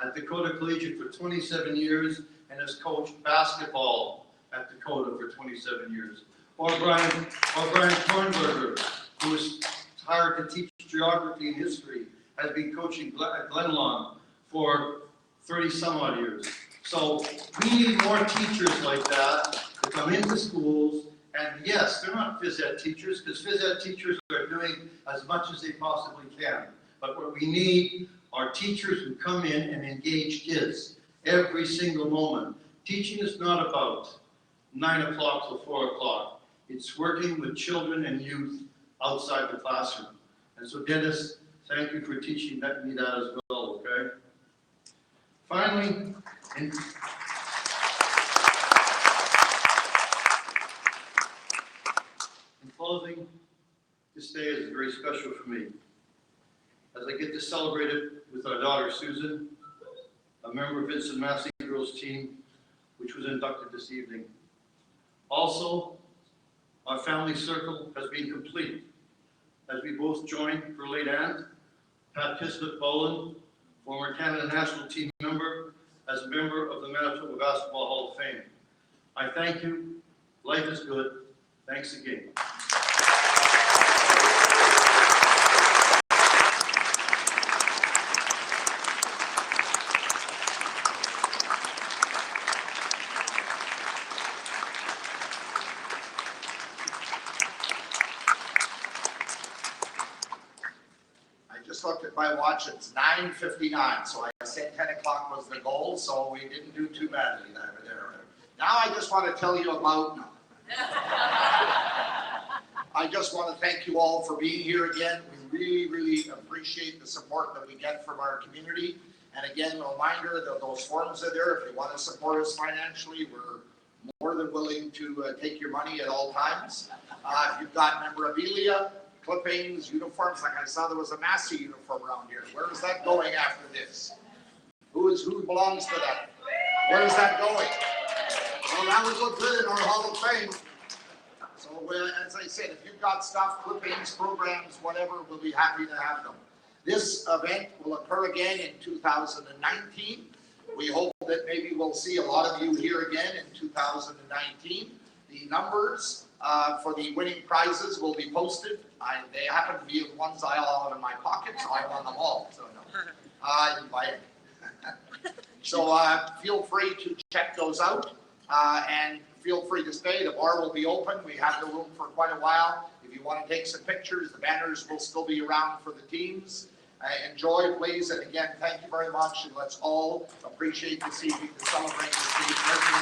at Dakota Collegiate for 27 years and has coached basketball at Dakota for 27 years. Or Brian Kornberger, who was hired to teach geography and history, has been coaching at Glenlawn for 30 some odd years. So we need more teachers like that to come into schools. And yes, they're not phys ed teachers, because phys ed teachers are doing as much as they possibly can. But what we need are teachers who come in and engage kids every single moment. Teaching is not about 9 o'clock till 4 o'clock. It's working with children and youth outside the classroom. And so Dennis, thank you for teaching me that as well, okay? Finally, in closing, this day is very special for me, as I get to celebrate it with our daughter Susan, a member of Vincent Massey girls team, which was inducted this evening. Also, our family circle has been complete, as we both joined her late aunt, Pat Kismet-Boland, former Canada national team member, as a member of the Manitoba Basketball Hall of Fame. I thank you. Life is good. Thanks again. Just looked at my watch, it's 9:59, so I said 10 o'clock was the goal, so we didn't do too badly there. Now I just want to tell you about, I just want to thank you all for being here again. We really, really appreciate the support that we get from our community. And again, a reminder that those forms are there. If you want to support us financially, we're more than willing to take your money at all times. If you've got memorabilia, clippings, uniforms, like I saw there was a Massey uniform around here. Where is that going after this? Who belongs to that? Where is that going? Well, that would look good in our Hall of Fame. So as I said, if you've got stuff, clippings, programs, whatever, we'll be happy to have them. This event will occur again in 2019. We hope that maybe we'll see a lot of you here again in 2019. The numbers for the winning prizes will be posted. They happen to be the ones I all have in my pocket, so I won them all. So no, I didn't buy any. So feel free to check those out, and feel free to stay. The bar will be open. We have the room for quite a while. If you want to take some pictures, the banners will still be around for the teams. Enjoy, please, and again, thank you very much, and let's all appreciate this evening to celebrate the team.